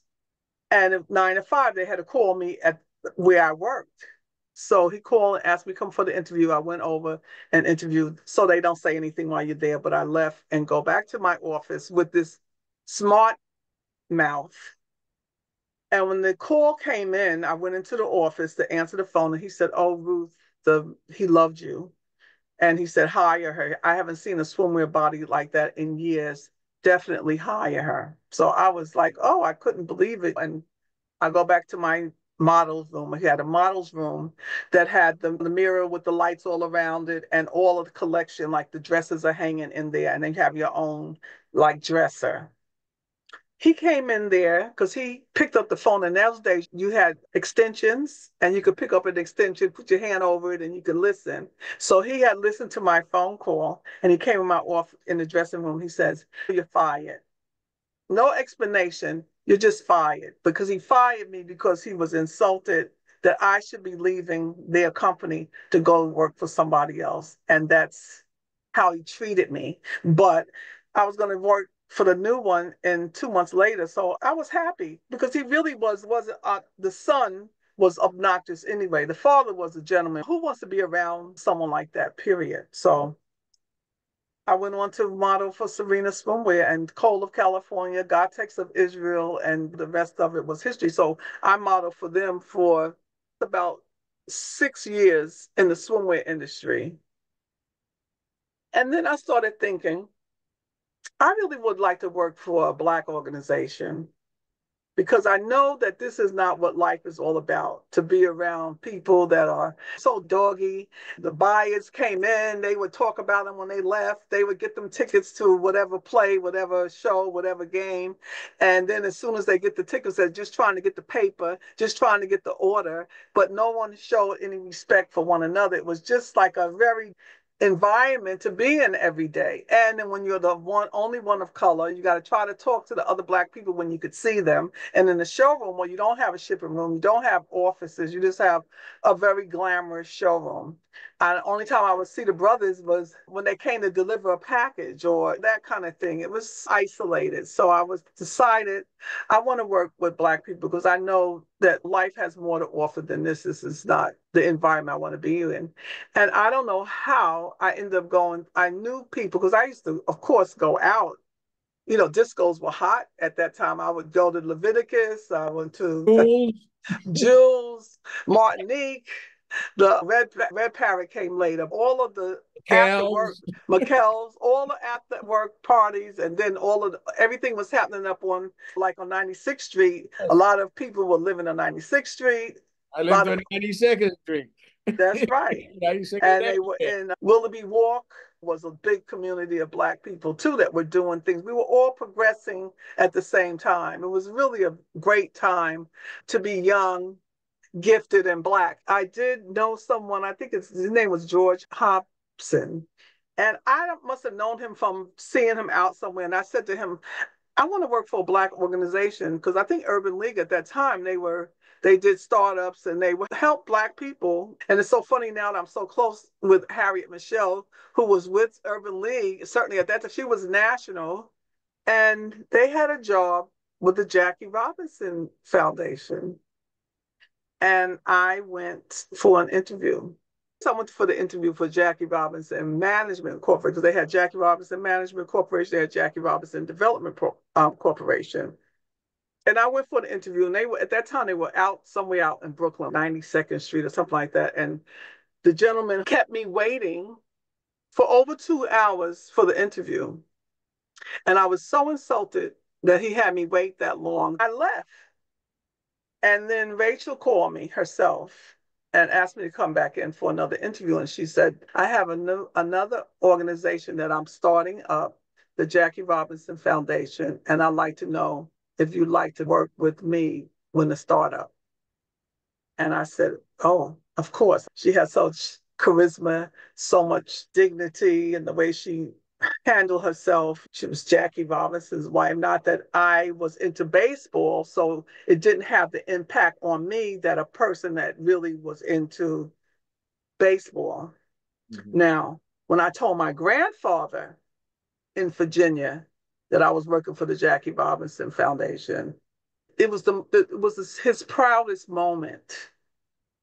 and at 9 to 5 they had to call me at where I worked. So he called and asked me to come for the interview. I went over and interviewed, so they don't say anything while you're there. But I left and go back to my office with this smart mouth. And when the call came in, I went into the office to answer the phone, and he said, "Oh, Ruth, he loved you." And he said, "Hire her. I haven't seen a swimwear body like that in years. Definitely hire her." So I was like, oh, I couldn't believe it. And I go back to my model's room. He had a model's room that had the mirror with the lights all around it, and all of the collection, like the dresses are hanging in there, and then you have your own like dresser. He came in there because he picked up the phone. In those days, you had extensions and you could pick up an extension, put your hand over it, and you could listen. So he had listened to my phone call and he came in my office in the dressing room. He says, "You're fired." No explanation. You're just fired, because he fired me because he was insulted that I should be leaving their company to go work for somebody else. And that's how he treated me. But I was going to work for the new one and 2 months later. So I was happy because he really wasn't, the son was obnoxious anyway. The father was a gentleman. Who wants to be around someone like that, period? So I went on to model for Serena Swimwear and Coal of California, Gotex of Israel, and the rest of it was history. So I modeled for them for about 6 years in the swimwear industry. And then I started thinking, I really would like to work for a Black organization, because I know that this is not what life is all about, to be around people that are so doggy. The buyers came in, they would talk about them when they left. They would get them tickets to whatever play, whatever show, whatever game. And then as soon as they get the tickets, they're just trying to get the paper, just trying to get the order, but no one showed any respect for one another. It was just like a very environment to be in every day. And then when you're the only one of color, you got to try to talk to the other Black people when you could see them. And in the showroom, where you don't have a shipping room, you don't have offices, you just have a very glamorous showroom. And the only time I would see the brothers was when they came to deliver a package or that kind of thing. It was isolated. So I was decided I want to work with Black people because I know that life has more to offer than this. This is not the environment I want to be in. And I don't know how I ended up going. I knew people because I used to, of course, go out. You know, discos were hot at that time. I would go to Leviticus. I went to Schools, Jules, Martinique. The Red Parrot came later. All of the after work, Cals. McKell's, all the after work parties, and then everything was happening up on, like, on 96th Street. A lot of people were living on 96th Street. I A lived lot of on 92nd Street. That's right. 92nd And they were Avenue. in Willoughby Walk was a big community of Black people too that were doing things. We were all progressing at the same time. It was really a great time to be young, gifted, and Black. I did know someone, I think his name was George Hobson. And I must have known him from seeing him out somewhere. And I said to him, I want to work for a Black organization, because I think Urban League at that time, they did startups and they would help Black people. And it's so funny now that I'm so close with Harriet Michelle, who was with Urban League. Certainly at that time, she was national, and they had a job with the Jackie Robinson Foundation. And I went for an interview. So I went for the interview for Jackie Robinson Management Corporation, because they had Jackie Robinson Management Corporation, they had Jackie Robinson Development Corporation. And I went for the interview, and they were, at that time, they were out somewhere out in Brooklyn, 92nd Street or something like that. And the gentleman kept me waiting for over 2 hours for the interview. And I was so insulted that he had me wait that long. I left. And then Rachel called me herself and asked me to come back in for another interview. And she said, I have another organization that I'm starting up, the Jackie Robinson Foundation, and I'd like to know if you'd like to work with me when the startup. And I said, oh, of course. She has such charisma, so much dignity in the way she handled herself. She was Jackie Robinson's wife. Not that I was into baseball, so it didn't have the impact on me that a person that really was into baseball. Mm-hmm. Now, when I told my grandfather in Virginia that I was working for the Jackie Robinson Foundation, it was his proudest moment,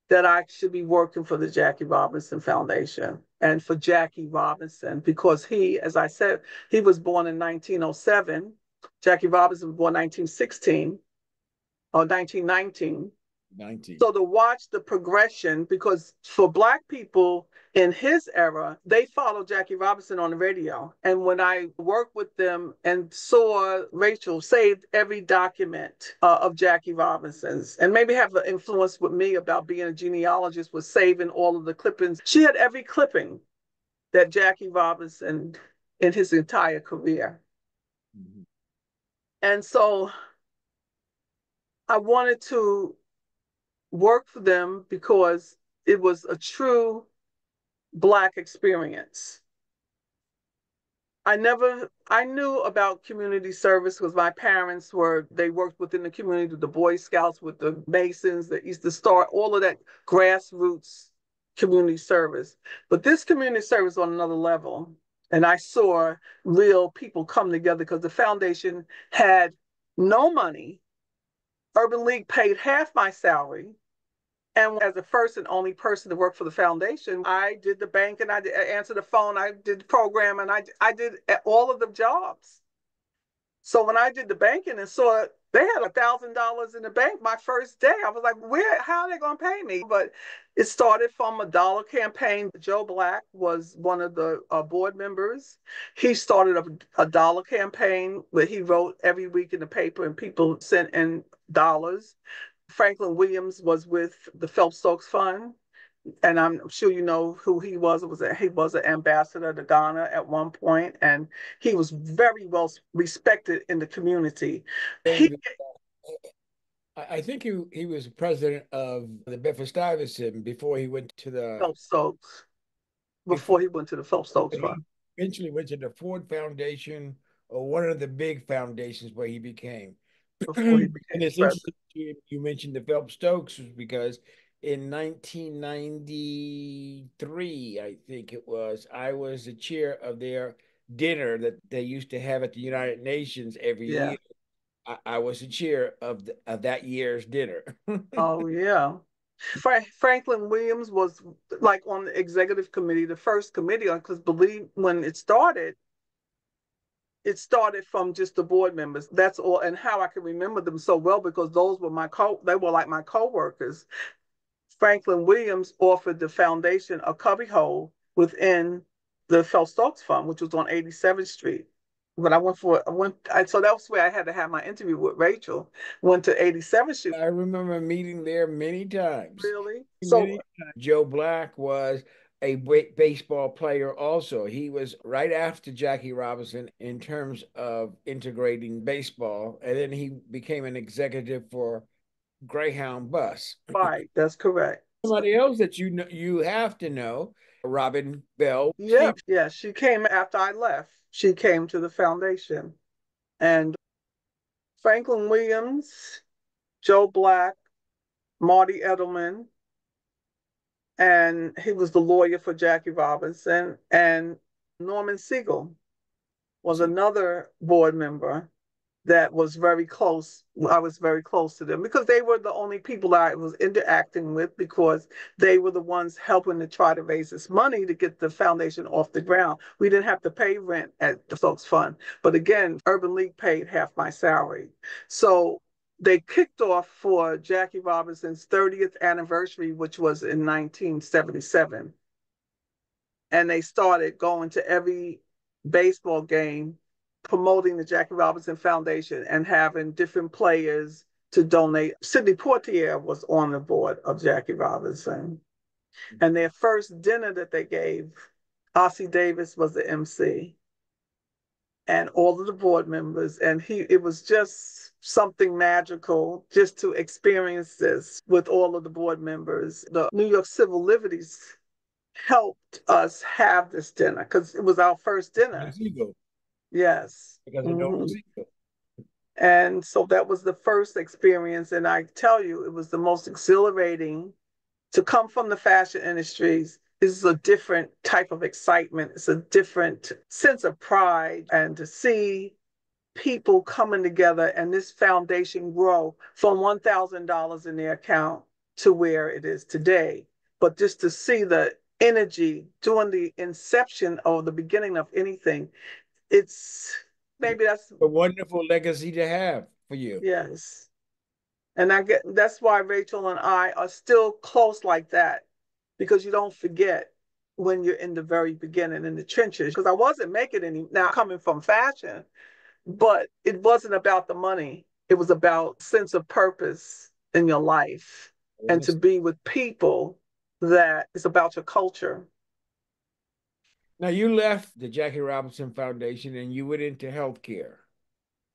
that I should be working for the Jackie Robinson Foundation and for Jackie Robinson, because he, as I said, he was born in 1907. Jackie Robinson was born 1916 or 1919. 19. So to watch the progression, because for Black people in his era, they followed Jackie Robinson on the radio. And when I worked with them and saw Rachel saved every document of Jackie Robinson's, and maybe have an influence with me about being a genealogist, was saving all of the clippings. She had every clipping that Jackie Robinson in his entire career. Mm-hmm. And so I wanted to work for them because it was a true Black experience. I knew about community service because my parents they worked within the community, the Boy Scouts, with the Masons, the Easter Star, all of that grassroots community service. But this community service on another level. And I saw real people come together because the foundation had no money. Urban League paid half my salary. And as the first and only person to work for the foundation, I did the bank and I answered the phone, I did the program, and I did all of the jobs. So when I did the banking and saw they had $1,000 in the bank my first day, I was like, how are they going to pay me? But it started from a dollar campaign. Joe Black was one of the board members. He started a dollar campaign where he wrote every week in the paper and people sent in dollars. Franklin Williams was with the Phelps Stokes Fund, and I'm sure you know who he was. He was an ambassador to Ghana at one point, and he was very well respected in the community. He David, I think he was president of the Bedford Stuyvesant before he went to the Phelps Stokes before before he went to the Phelps Stokes he Fund. eventually went to the Ford Foundation or one of the big foundations where he became. Before he And became it's president. interesting you mentioned the Phelps Stokes because in 1993, I think it was, I was the chair of their dinner that they used to have at the United Nations every Yeah. year. I was the chair of that year's dinner. Oh yeah. Franklin Williams was like on the executive committee, the first committee, because believe when it started from just the board members. That's all, and how I can remember them so well because those were they were like my co-workers. Franklin Williams offered the foundation a cubbyhole within the Phelps Stokes Fund, which was on 87th Street. But so that was where I had to have my interview with Rachel. Went to 87th Street. I remember meeting there many times. Really? Many So times. Joe Black was a baseball player also. He was right after Jackie Robinson in terms of integrating baseball, and then he became an executive for Greyhound Bus. right, that's correct. Somebody else that you have to know, Robin Bell. Yeah, yeah. She came after I left. She came to the foundation. And Franklin Williams, Joe Black, Marty Edelman, and he was the lawyer for Jackie Robinson, and Norman Siegel was another board member that was very close. I was very close to them because they were the only people I was interacting with because they were the ones helping to try to raise this money to get the foundation off the ground. We didn't have to pay rent at the Stokes Fund. But again, Urban League paid half my salary. So they kicked off for Jackie Robinson's 30th anniversary, which was in 1977. And they started going to every baseball game promoting the Jackie Robinson Foundation and having different players to donate. Sidney Poitier was on the board of Jackie Robinson. And their first dinner that they gave, Ossie Davis was the MC and all of the board members. And it was just something magical just to experience this with all of the board members. The New York Civil Liberties helped us have this dinner because it was our first dinner. Yes. Because of Norman Mhm. Siegel. And so that was the first experience. And I tell you, it was the most exhilarating to come from the fashion industries. This is a different type of excitement. It's a different sense of pride. And to see people coming together and this foundation grow from $1,000 in their account to where it is today. But just to see the energy during the inception or the beginning of anything, it's maybe that's A wonderful legacy to have for you. yes. And that's why Rachel and I are still close like that, because you don't forget when you're in the very beginning in the trenches. Because I wasn't making any now coming from fashion, but it wasn't about the money. It was about sense of purpose in your life and to be with people that is about your culture. Now you left the Jackie Robinson Foundation and you went into healthcare.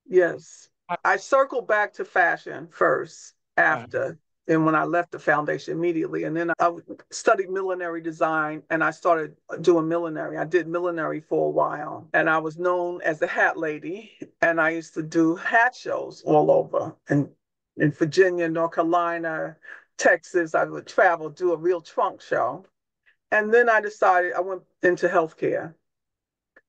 Yes. I circled back to fashion first Uh, after, and when I left the foundation immediately. And then I studied millinery design and I started doing millinery. I did millinery for a while and I was known as the hat lady. And I used to do hat shows all over. And in Virginia, North Carolina, Texas, I would travel, do a real trunk show. And then I decided I went into healthcare.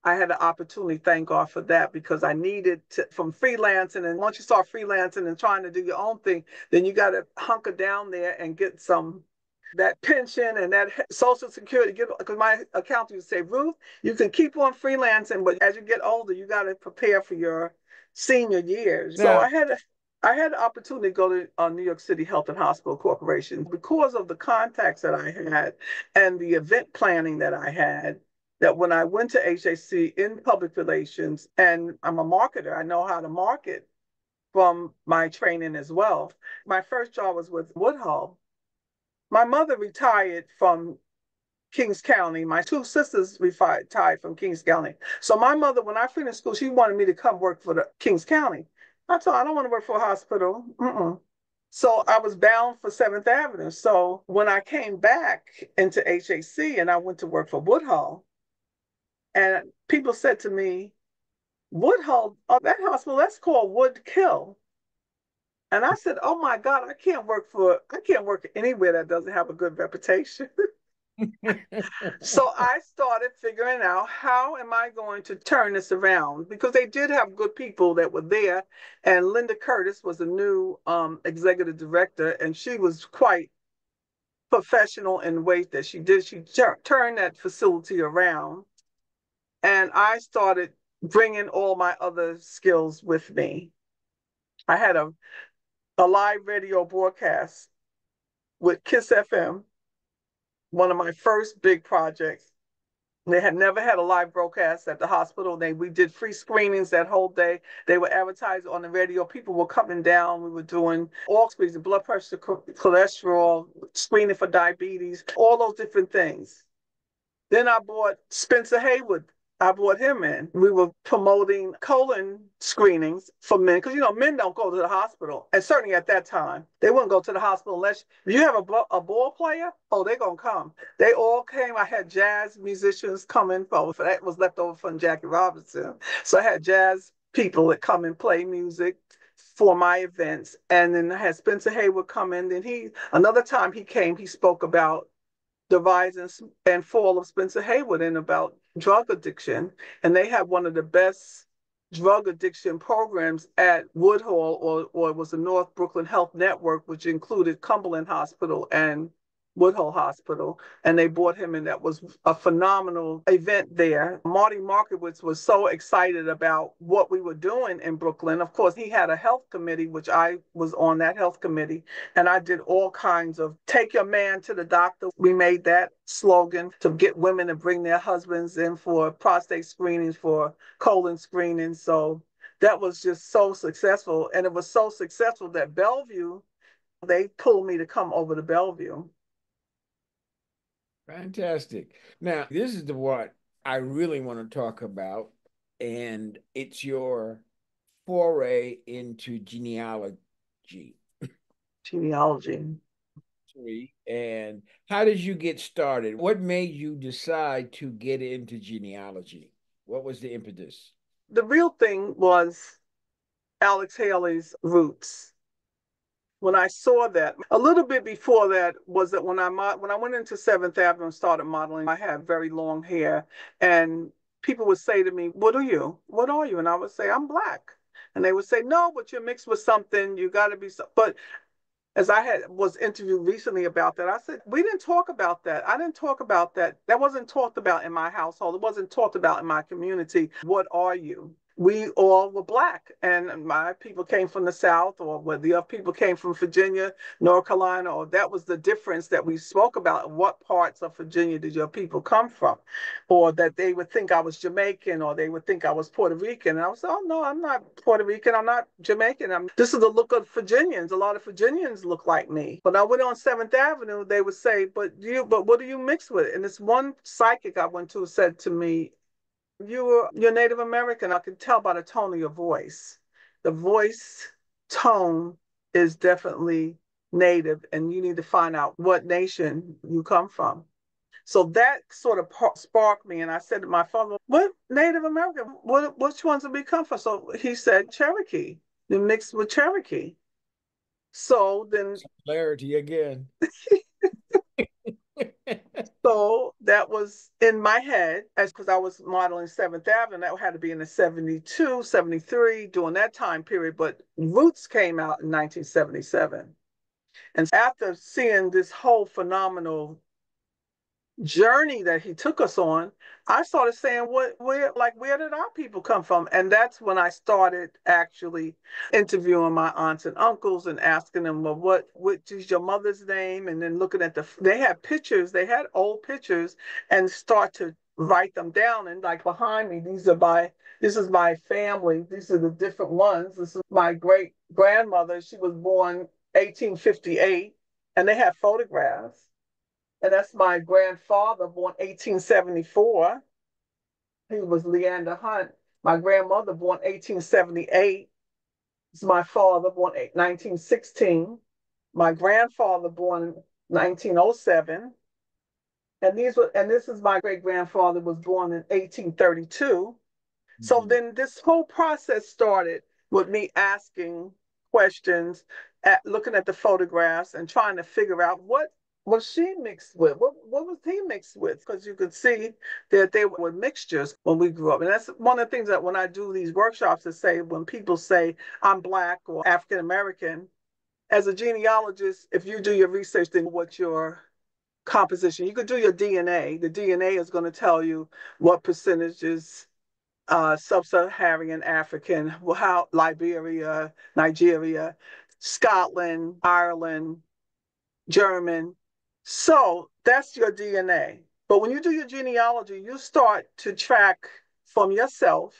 I had an opportunity, thank God for that, because I needed to, from freelancing. And once you start freelancing and trying to do your own thing, then you got to hunker down there and get some that pension and that social security. Because my accountant used to say, Ruth, you can keep on freelancing, but as you get older, you got to prepare for your senior years. So now, I had the opportunity to go to New York City Health and Hospital Corporation because of the contacts that I had and the event planning that I had, that when I went to HAC in public relations, and I'm a marketer, I know how to market from my training as well. My first job was with Woodhull. My mother retired from Kings County. My two sisters retired from Kings County. So my mother, when I finished school, she wanted me to come work for the Kings County. I told her, I don't want to work for a hospital. Mm-mm. So I was bound for Seventh Avenue. So when I came back into HAC and I went to work for Woodhull, and people said to me, Woodhull, oh, that hospital, that's called Woodkill. And I said, oh my God, I can't work anywhere that doesn't have a good reputation. So I started figuring out how am I going to turn this around, because they did have good people that were there. And Linda Curtis was a new executive director, and she was quite professional in ways that she did. She turned that facility around. And I started bringing all my other skills with me. I had a live radio broadcast with Kiss FM, one of my first big projects. They had never had a live broadcast at the hospital. We did free screenings that whole day. They were advertised on the radio. People were coming down. We were doing all screenings, blood pressure, cholesterol, screening for diabetes, all those different things. Then I bought Spencer Haywood. I brought him in. We were promoting colon screenings for men, because men don't go to the hospital, and certainly at that time they wouldn't go to the hospital unless you have a ball player. Oh, they're gonna come. They all came. I had jazz musicians coming. For that was left over from Jackie Robinson, so I had jazz people that come and play music for my events. And then I had Spencer Haywood come in. Then another time he came, he spoke about the rise and fall of Spencer Haywood and about drug addiction. And they had one of the best drug addiction programs at Woodhull, or it was the North Brooklyn Health Network, which included Cumberland Hospital and Woodhull Hospital. And they brought him in. That was a phenomenal event there. Marty Markowitz was so excited about what we were doing in Brooklyn. Of course, he had a health committee, which I was on that health committee. And I did all kinds of take your man to the doctor. We made that slogan to get women to bring their husbands in for prostate screenings, for colon screenings. So that was just so successful. And it was so successful that Bellevue, they pulled me to come over to Bellevue. fantastic. Now, this is the what I really want to talk about, and it's your foray into genealogy. Genealogy. And how did you get started? What made you decide to get into genealogy? What was the impetus? The real thing was Alex Haley's roots. When I saw that, a little bit before that was that when I went into Seventh Avenue and started modeling, I had very long hair, and people would say to me, "What are you? What are you?" And I would say, "I'm black." And they would say, "No, but you're mixed with something. You got to be." But as was interviewed recently about that, I said, we didn't talk about that. I didn't talk about that. That wasn't talked about in my household. It wasn't talked about in my community. What are you? We all were black, and my people came from the South, or where the other people came from Virginia, North Carolina, or that was the difference that we spoke about. What parts of Virginia did your people come from? Or that they would think I was Jamaican, or they would think I was Puerto Rican. And I was, oh no, I'm not Puerto Rican. I'm not Jamaican. This is the look of Virginians. A lot of Virginians look like me. When I went on Seventh Avenue, they would say, but what do you mix with? And this one psychic I went to said to me, you're Native American. I can tell by the tone of your voice. the voice tone is definitely native, and you need to find out what nation you come from. So that sort of sparked me, and I said to my father, "What Native American? Which ones do we come from?" So he said Cherokee. You mixed with Cherokee. So then, Clarity again. so that was in my head, as because I was modeling Seventh Avenue. That had to be in the 72, 73, during that time period. But Roots came out in 1977. And after seeing this whole phenomenal journey that he took us on, I started saying, where did our people come from? And that's when I started actually interviewing my aunts and uncles and asking them, well, what is your mother's name? And then looking at they had pictures, they had old pictures, and start to write them down. And like behind me, this is my family. These are the different ones. This is my great grandmother. She was born 1858, and they have photographs. And that's my grandfather, born 1874. He was Leander Hunt. My grandmother, born 1878. This is my father, born 1916. My grandfather, born 1907. And this is my great grandfather, was born in 1832. So then this whole process started with me asking questions, looking at the photographs and trying to figure out what was she mixed with? What was he mixed with? Because you could see that they were mixtures when we grew up. And that's one of the things that when I do these workshops to say, when people say I'm Black or African American, as a genealogist, if you do your research, then what's your composition? You could do your DNA. The DNA is going to tell you what percentages sub-Saharan African, how Liberia, Nigeria, Scotland, Ireland, German. So that's your DNA. But when you do your genealogy, you start to track from yourself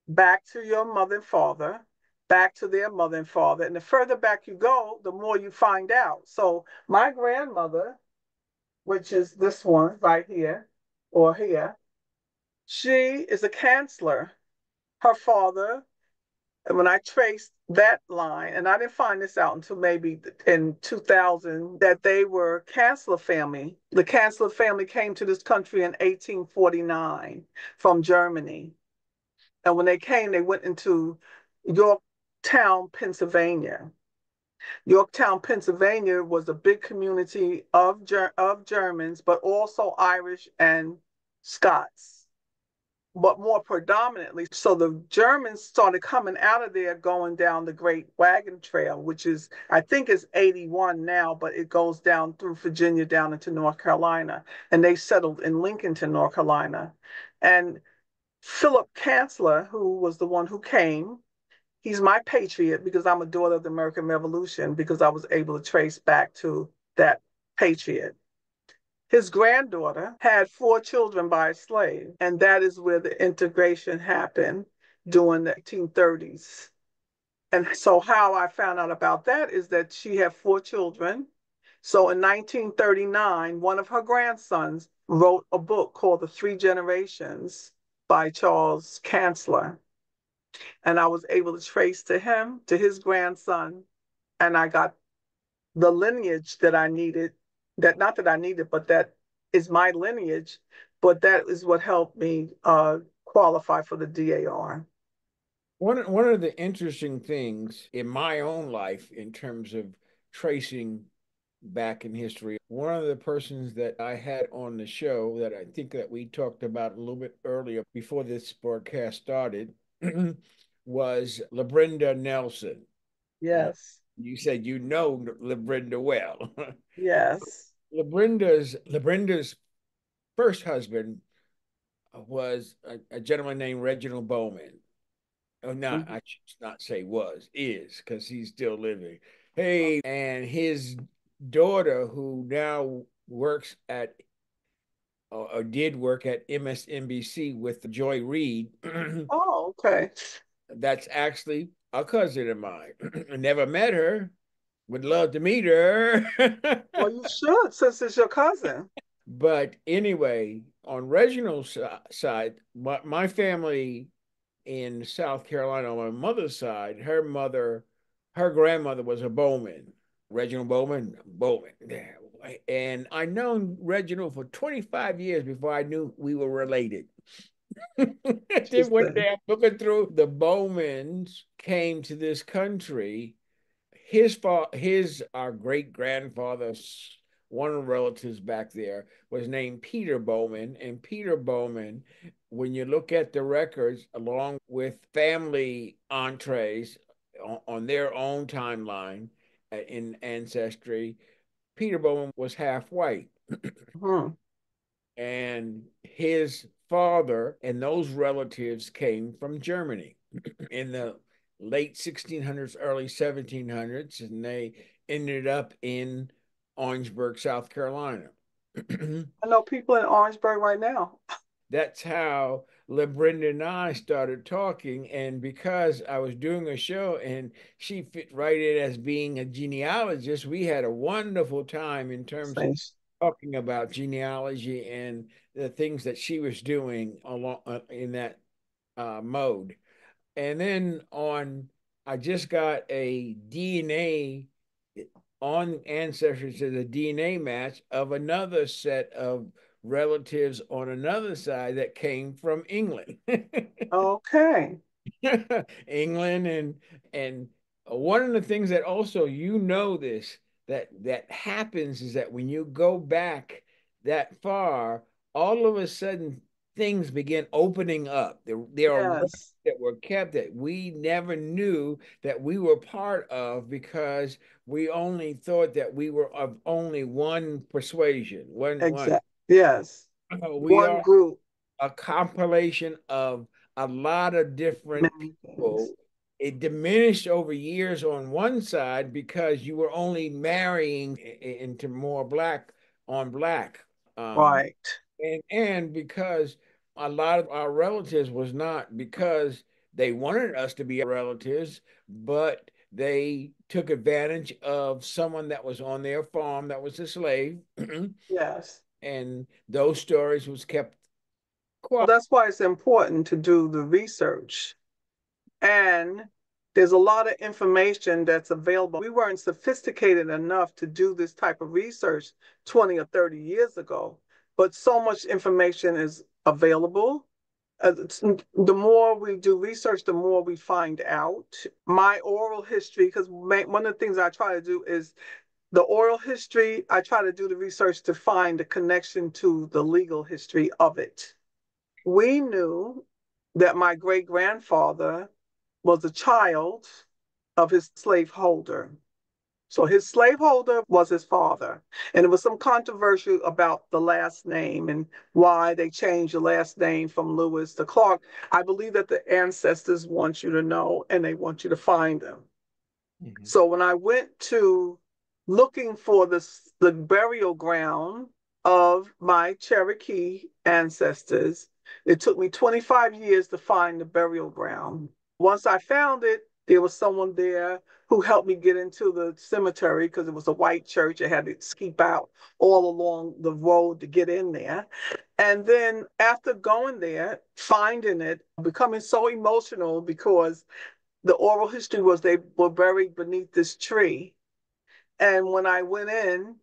back to your mother and father, back to their mother and father. And the further back you go, the more you find out. So my grandmother, which is this one right here or here, she is a chancellor. Her father, and when I traced that line, and I didn't find this out until maybe in 2000, that they were Chancellor family. The Chancellor family came to this country in 1849 from Germany. And when they came, they went into Yorktown, Pennsylvania. Yorktown, Pennsylvania was a big community of Germans, but also Irish and Scots, but more predominantly. So the Germans started coming out of there, going down the Great Wagon Trail, which is, I think is 81 now, but it goes down through Virginia down into North Carolina. And they settled in Lincolnton, North Carolina. And Philip Chancellor, who was the one who came, he's my patriot because I'm a daughter of the American Revolution, because I was able to trace back to that patriot. His granddaughter had 4 children by a slave, and that is where the integration happened during the 1830s. And so, how I found out about that is that she had 4 children. So, in 1939, one of her grandsons wrote a book called The Three Generations by Charles Chancellor. And I was able to trace to him, to his grandson, and I got the lineage that I needed, that not that I needed, but that is my lineage, but that is what helped me qualify for the DAR. One of the interesting things in my own life in terms of tracing back in history, one of the persons that I had on the show that I think that we talked about a little bit earlier before this broadcast started was LaBrenda Nelson. Yes. You said you know LaBrenda well. Yes. LaBrenda's first husband was a gentleman named Reginald Bowman. Oh, not Mhm. I should not say was, is, because he's still living. Hey, and his daughter, who now works at or did work at MSNBC with Joy Reid, Oh, okay. that's actually a cousin of mine. I never met her. Would love to meet her. Well, you should, since it's your cousin. But anyway, on Reginald's side, my family in South Carolina on my mother's side, her grandmother was a Bowman, Reginald Bowman, Bowman. Yeah. And I known Reginald for 25 years before I knew we were related. Then one Interesting. day I'm looking through, the Bowmans came to this country. His our great grandfather's one of the relatives back there was named Peter Bowman, and Peter Bowman, when you look at the records along with family entrees on their own timeline in ancestry, Peter Bowman was half white. Hmm. And his father and those relatives came from Germany in the late 1600s, early 1700s, and they ended up in Orangeburg, South Carolina. I know people in Orangeburg right now. That's how LaBrenda and I started talking. And because I was doing a show and she fit right in as being a genealogist, we had a wonderful time in terms of Thanks. talking about genealogy and the things that she was doing along in that mode. And then I just got a DNA on Ancestry to the DNA match of another set of relatives on another side that came from England. Okay. England and one of the things that also this that happens is that when you go back that far, all of a sudden things begin opening up. There are records Yes. that were kept that we never knew that we were part of because we only thought that we were of only one persuasion, one. Exact. Yes. We One are group, a compilation of a lot of different many things. people. It diminished over years on one side because you were only marrying into more black on black. Um, Right. and because a lot of our relatives was not because they wanted us to be relatives, but they took advantage of someone that was on their farm that was a slave. Yes. And those stories was kept Well, quiet. that's why it's important to do the research. And there's a lot of information that's available. We weren't sophisticated enough to do this type of research 20 or 30 years ago, but so much information is available. The more we do research, the more we find out. My oral history, because one of the things I try to do is the oral history, I try to do the research to find the connection to the legal history of it. We knew that my great grandfather was a child of his slaveholder. So his slaveholder was his father. And there was some controversy about the last name and why they changed the last name from Lewis to Clark. I believe that the ancestors want you to know and they want you to find them. Mhm. So when I went to looking for the burial ground of my Cherokee ancestors, it took me 25 years to find the burial ground. Once I found it, there was someone there who helped me get into the cemetery because it was a white church. I had to keep out all along the road to get in there. And then after going there, finding it, becoming so emotional because the oral history was they were buried beneath this tree. And when I went in,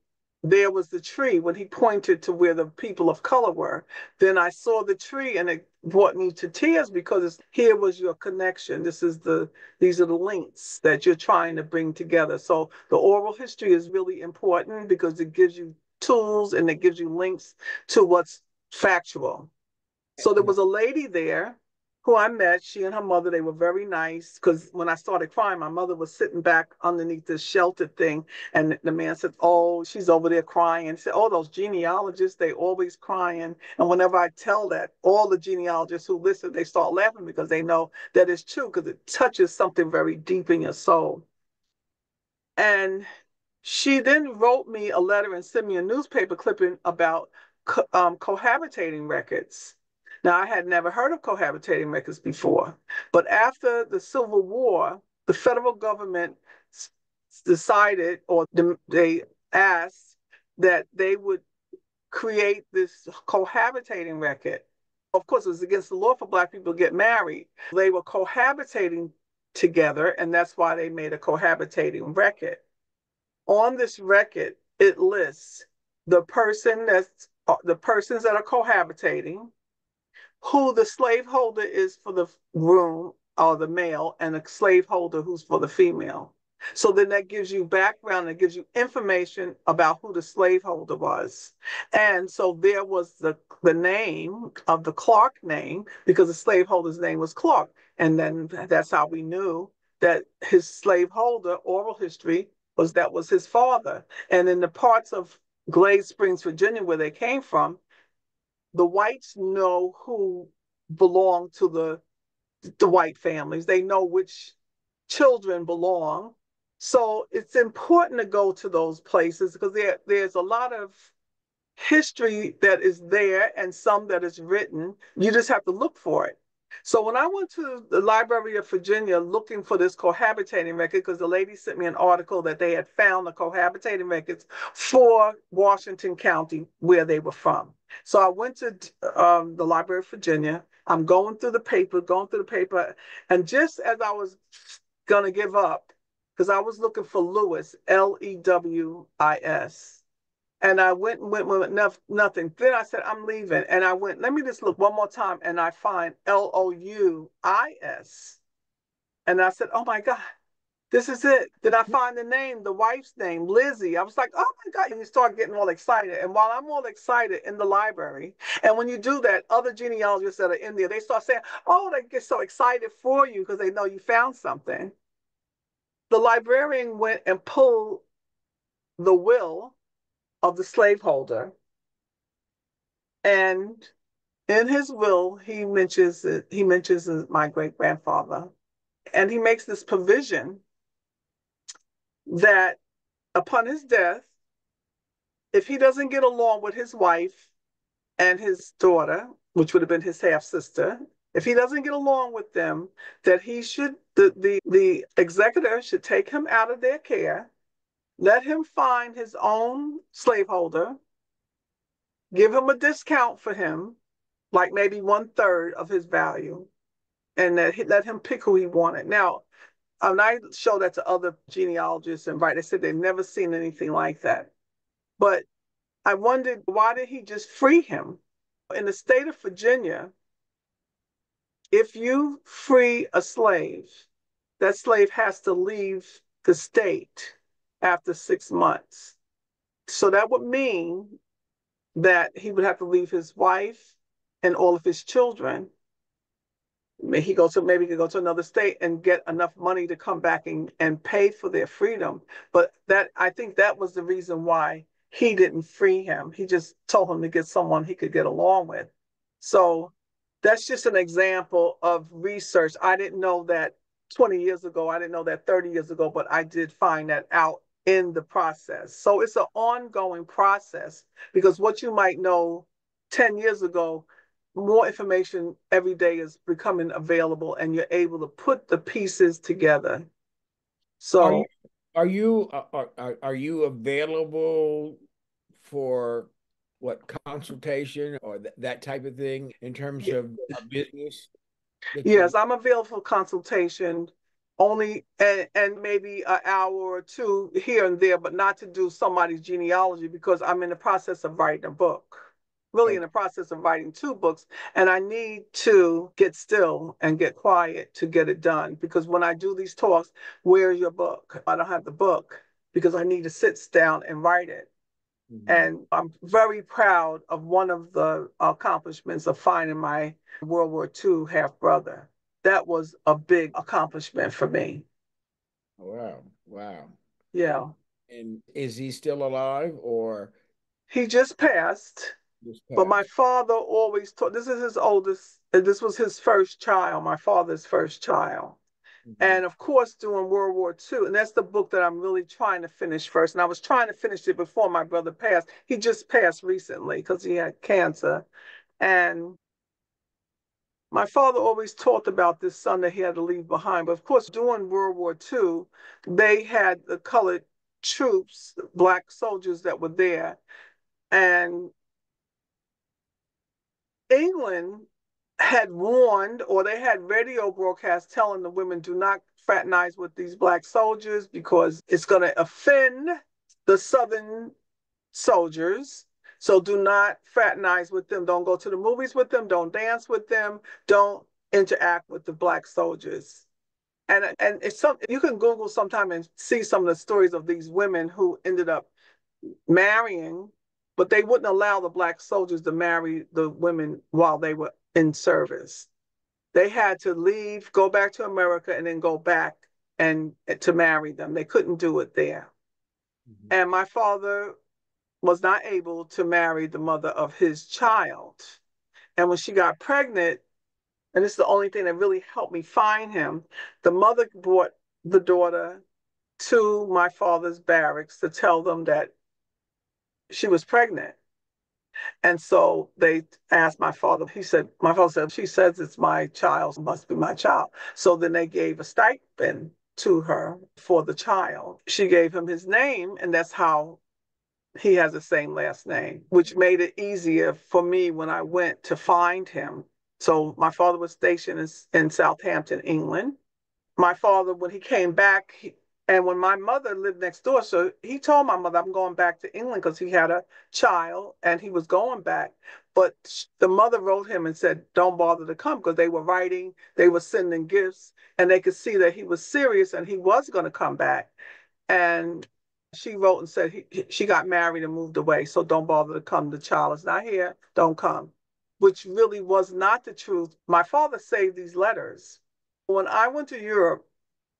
there was the tree when he pointed to where the people of color were. Then I saw the tree and it brought me to tears because here was your connection. These are the links that you're trying to bring together. So the oral history is really important because it gives you tools and it gives you links to what's factual. So there was a lady there who I met. She and her mother, they were very nice because when I started crying, my mother was sitting back underneath this shelter thing. And the man said, "Oh, she's over there crying." And he said, "Oh, those genealogists, they always crying." And whenever I tell that, all the genealogists who listen, they start laughing because they know that it's true because it touches something very deep in your soul. And she then wrote me a letter and sent me a newspaper clipping about cohabitating records. Now, I had never heard of cohabitating records before, but after the Civil War, the federal government decided, or they asked that they would create this cohabitating record. Of course, it was against the law for Black people to get married. They were cohabitating together, and that's why they made a cohabitating record. On this record, it lists the persons that are cohabitating, who the slaveholder is for the groom or the male, and a slaveholder who's for the female. So then that gives you background, it gives you information about who the slaveholder was. And so there was the name of the Clark name, because the slaveholder's name was Clark. And then that's how we knew that his slaveholder, oral history, was his father. And in the parts of Glade Springs, Virginia, where they came from, the whites know who belong to the white families. They know which children belong. So it's important to go to those places because there's a lot of history that is there and some that is written. You just have to look for it. So when I went to the Library of Virginia looking for this cohabitating record, because the lady sent me an article that they had found the cohabitating records for Washington County where they were from. So I went to the Library of Virginia. I'm going through the paper, and just as I was going to give up, because I was looking for Lewis, Lewis. And I went nothing. Then I said, I'm leaving. And I went, let me just look one more time. And I find Louis. And I said, oh my God, this is it. Then I find the name, the wife's name, Lizzie. I was like, oh my God. And you start getting all excited. And while I'm all excited in the library, and when you do that, other genealogists that are in there, they start saying, oh, they get so excited for you because they know you found something. The librarian went and pulled the will of the slaveholder. And in his will, he mentions my great grandfather. And he makes this provision that upon his death, if he doesn't get along with his wife and his daughter, which would have been his half sister, if he doesn't get along with them, that the executor should take him out of their care, let him find his own slaveholder, give him a discount for him, like maybe 1/3 of his value, and let him pick who he wanted. Now, and I showed that to other genealogists, and they said they've never seen anything like that. But I wondered, why did he just free him? In the state of Virginia, if you free a slave, that slave has to leave the state after 6 months. So that would mean that he would have to leave his wife and all of his children. Maybe he could go to another state and get enough money to come back and pay for their freedom. But I think that was the reason why he didn't free him. He just told him to get someone he could get along with. So that's just an example of research. I didn't know that 20 years ago. I didn't know that 30 years ago, but I did find that out in the process. So it's an ongoing process, because what you might know 10 years ago, more information every day is becoming available, and you're able to put the pieces together. Are you So are you available for what consultation or that type of thing in terms of a business that you yes, I'm available for consultation only, and maybe an hour or two here and there, but not to do somebody's genealogy, because I'm in the process of writing a book. Really in the okay. process of writing 2 books, and I need to get still and get quiet to get it done, because when I do these talks, where's your book? I don't have the book because I need to sit down and write it. Mhm. And I'm very proud of one of the accomplishments of finding my World War II half brother. That was a big accomplishment for me. Wow, wow. Yeah. And is he still alive or He just passed, just but my passed? father always taught, this is his oldest, this was his first child, my father's first child. Mhm. And of course, during World War II, and that's the book that I'm really trying to finish first. And I was trying to finish it before my brother passed. He just passed recently because he had cancer. And my father always talked about this son that he had to leave behind. But of course, during World War II, they had the colored troops, Black soldiers that were there. And England had warned, or they had radio broadcasts telling the women, do not fraternize with these black soldiers because it's going to offend the Southern soldiers. So do not fraternize with them. Don't go to the movies with them. Don't dance with them. Don't interact with the black soldiers. And it's some, you can Google sometime and see some of the stories of these women who ended up marrying, but they wouldn't allow the black soldiers to marry the women while they were in service. They had to leave, go back to America, and then go back and to marry them. They couldn't do it there. Mhm. And my father was not able to marry the mother of his child. And when she got pregnant, and this is the only thing that really helped me find him, the mother brought the daughter to my father's barracks to tell them that she was pregnant. And so they asked my father, my father said, she says it's my child, must be my child. So then they gave a stipend to her for the child. She gave him his name, and that's how he has the same last name, which made it easier for me when I went to find him. So my father was stationed in Southampton, England. My father, when he came back, and when my mother lived next door, so he told my mother, I'm going back to England because he had a child and he was going back. But the mother wrote him and said, don't bother to come, because they were writing, they were sending gifts, and they could see that he was serious and he was going to come back. And she wrote and said she got married and moved away, so don't bother to come. The child is not here, don't come, which really was not the truth. My father saved these letters. When I went to Europe,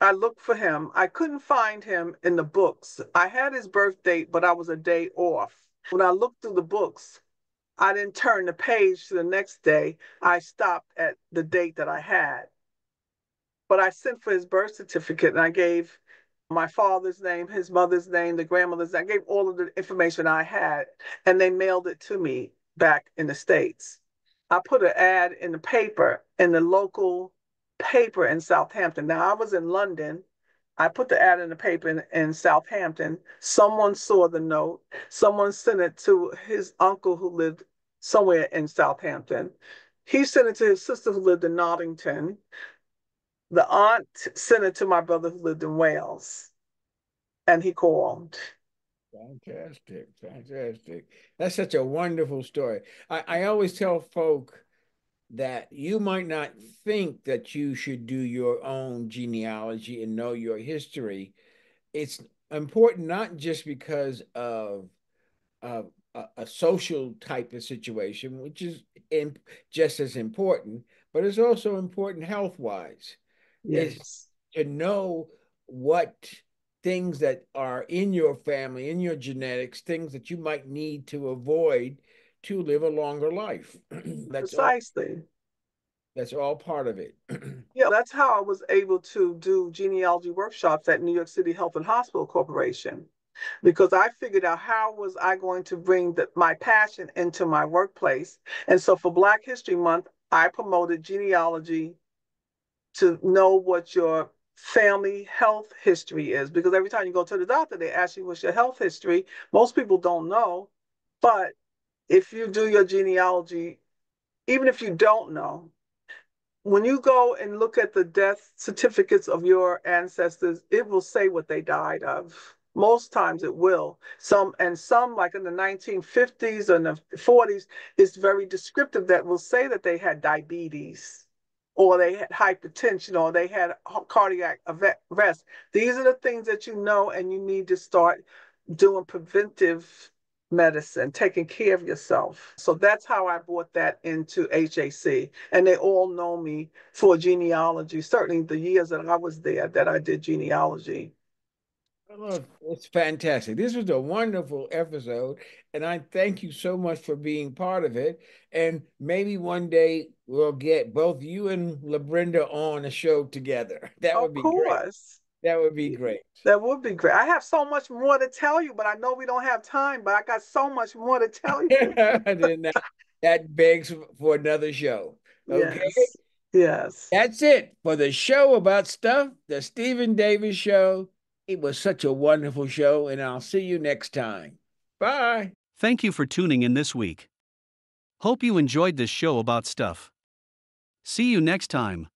I looked for him. I couldn't find him in the books. I had his birth date, but I was a day off. When I looked through the books, I didn't turn the page to the next day. I stopped at the date that I had. But I sent for his birth certificate and I gave my father's name, his mother's name, the grandmother's name. I gave all of the information I had, and they mailed it to me back in the States. I put an ad in the paper, in the local paper in Southampton. Now, I was in London. I put the ad in the paper in Southampton. Someone saw the note. Someone sent it to his uncle who lived somewhere in Southampton. He sent it to his sister who lived in Nottington. The aunt sent it to my brother who lived in Wales, and he called. Fantastic, fantastic. That's such a wonderful story. I always tell folk that you might not think that you should do your own genealogy and know your history. It's important not just because of a social type of situation, which is just as important, but it's also important health wise. Is Yes, to know what things that are in your family, in your genetics, things that you might need to avoid to live a longer life. That's all. precisely. That's all part of it. Yeah, that's how I was able to do genealogy workshops at New York City Health and Hospital Corporation, because I figured out how was I going to bring my passion into my workplace. And so for Black History Month, I promoted genealogy to know what your family health history is, because every time you go to the doctor, they ask you what's your health history. Most people don't know, but if you do your genealogy, even if you don't know, when you go and look at the death certificates of your ancestors, it will say what they died of. Most times it will. Some like in the 1950s and the 40s, is very descriptive, that will say that they had diabetes or they had hypertension or they had cardiac arrest. These are the things that you know, and you need to start doing preventive medicine, taking care of yourself. So that's how I brought that into HAC. And they all know me for genealogy, certainly the years that I was there that I did genealogy. Oh, it's fantastic. This was a wonderful episode, and I thank you so much for being part of it. And maybe one day we'll get both you and LaBrenda on a show together. That Of would be great. course. That would be great. That would be great. I have so much more to tell you, but I know we don't have time, but I got so much more to tell you. Then that begs for another show. Okay, Yes. Yes. that's it for the show about stuff, the Stephen Davis Show. It was such a wonderful show, and I'll see you next time. Bye. Thank you for tuning in this week. Hope you enjoyed this show about stuff. See you next time.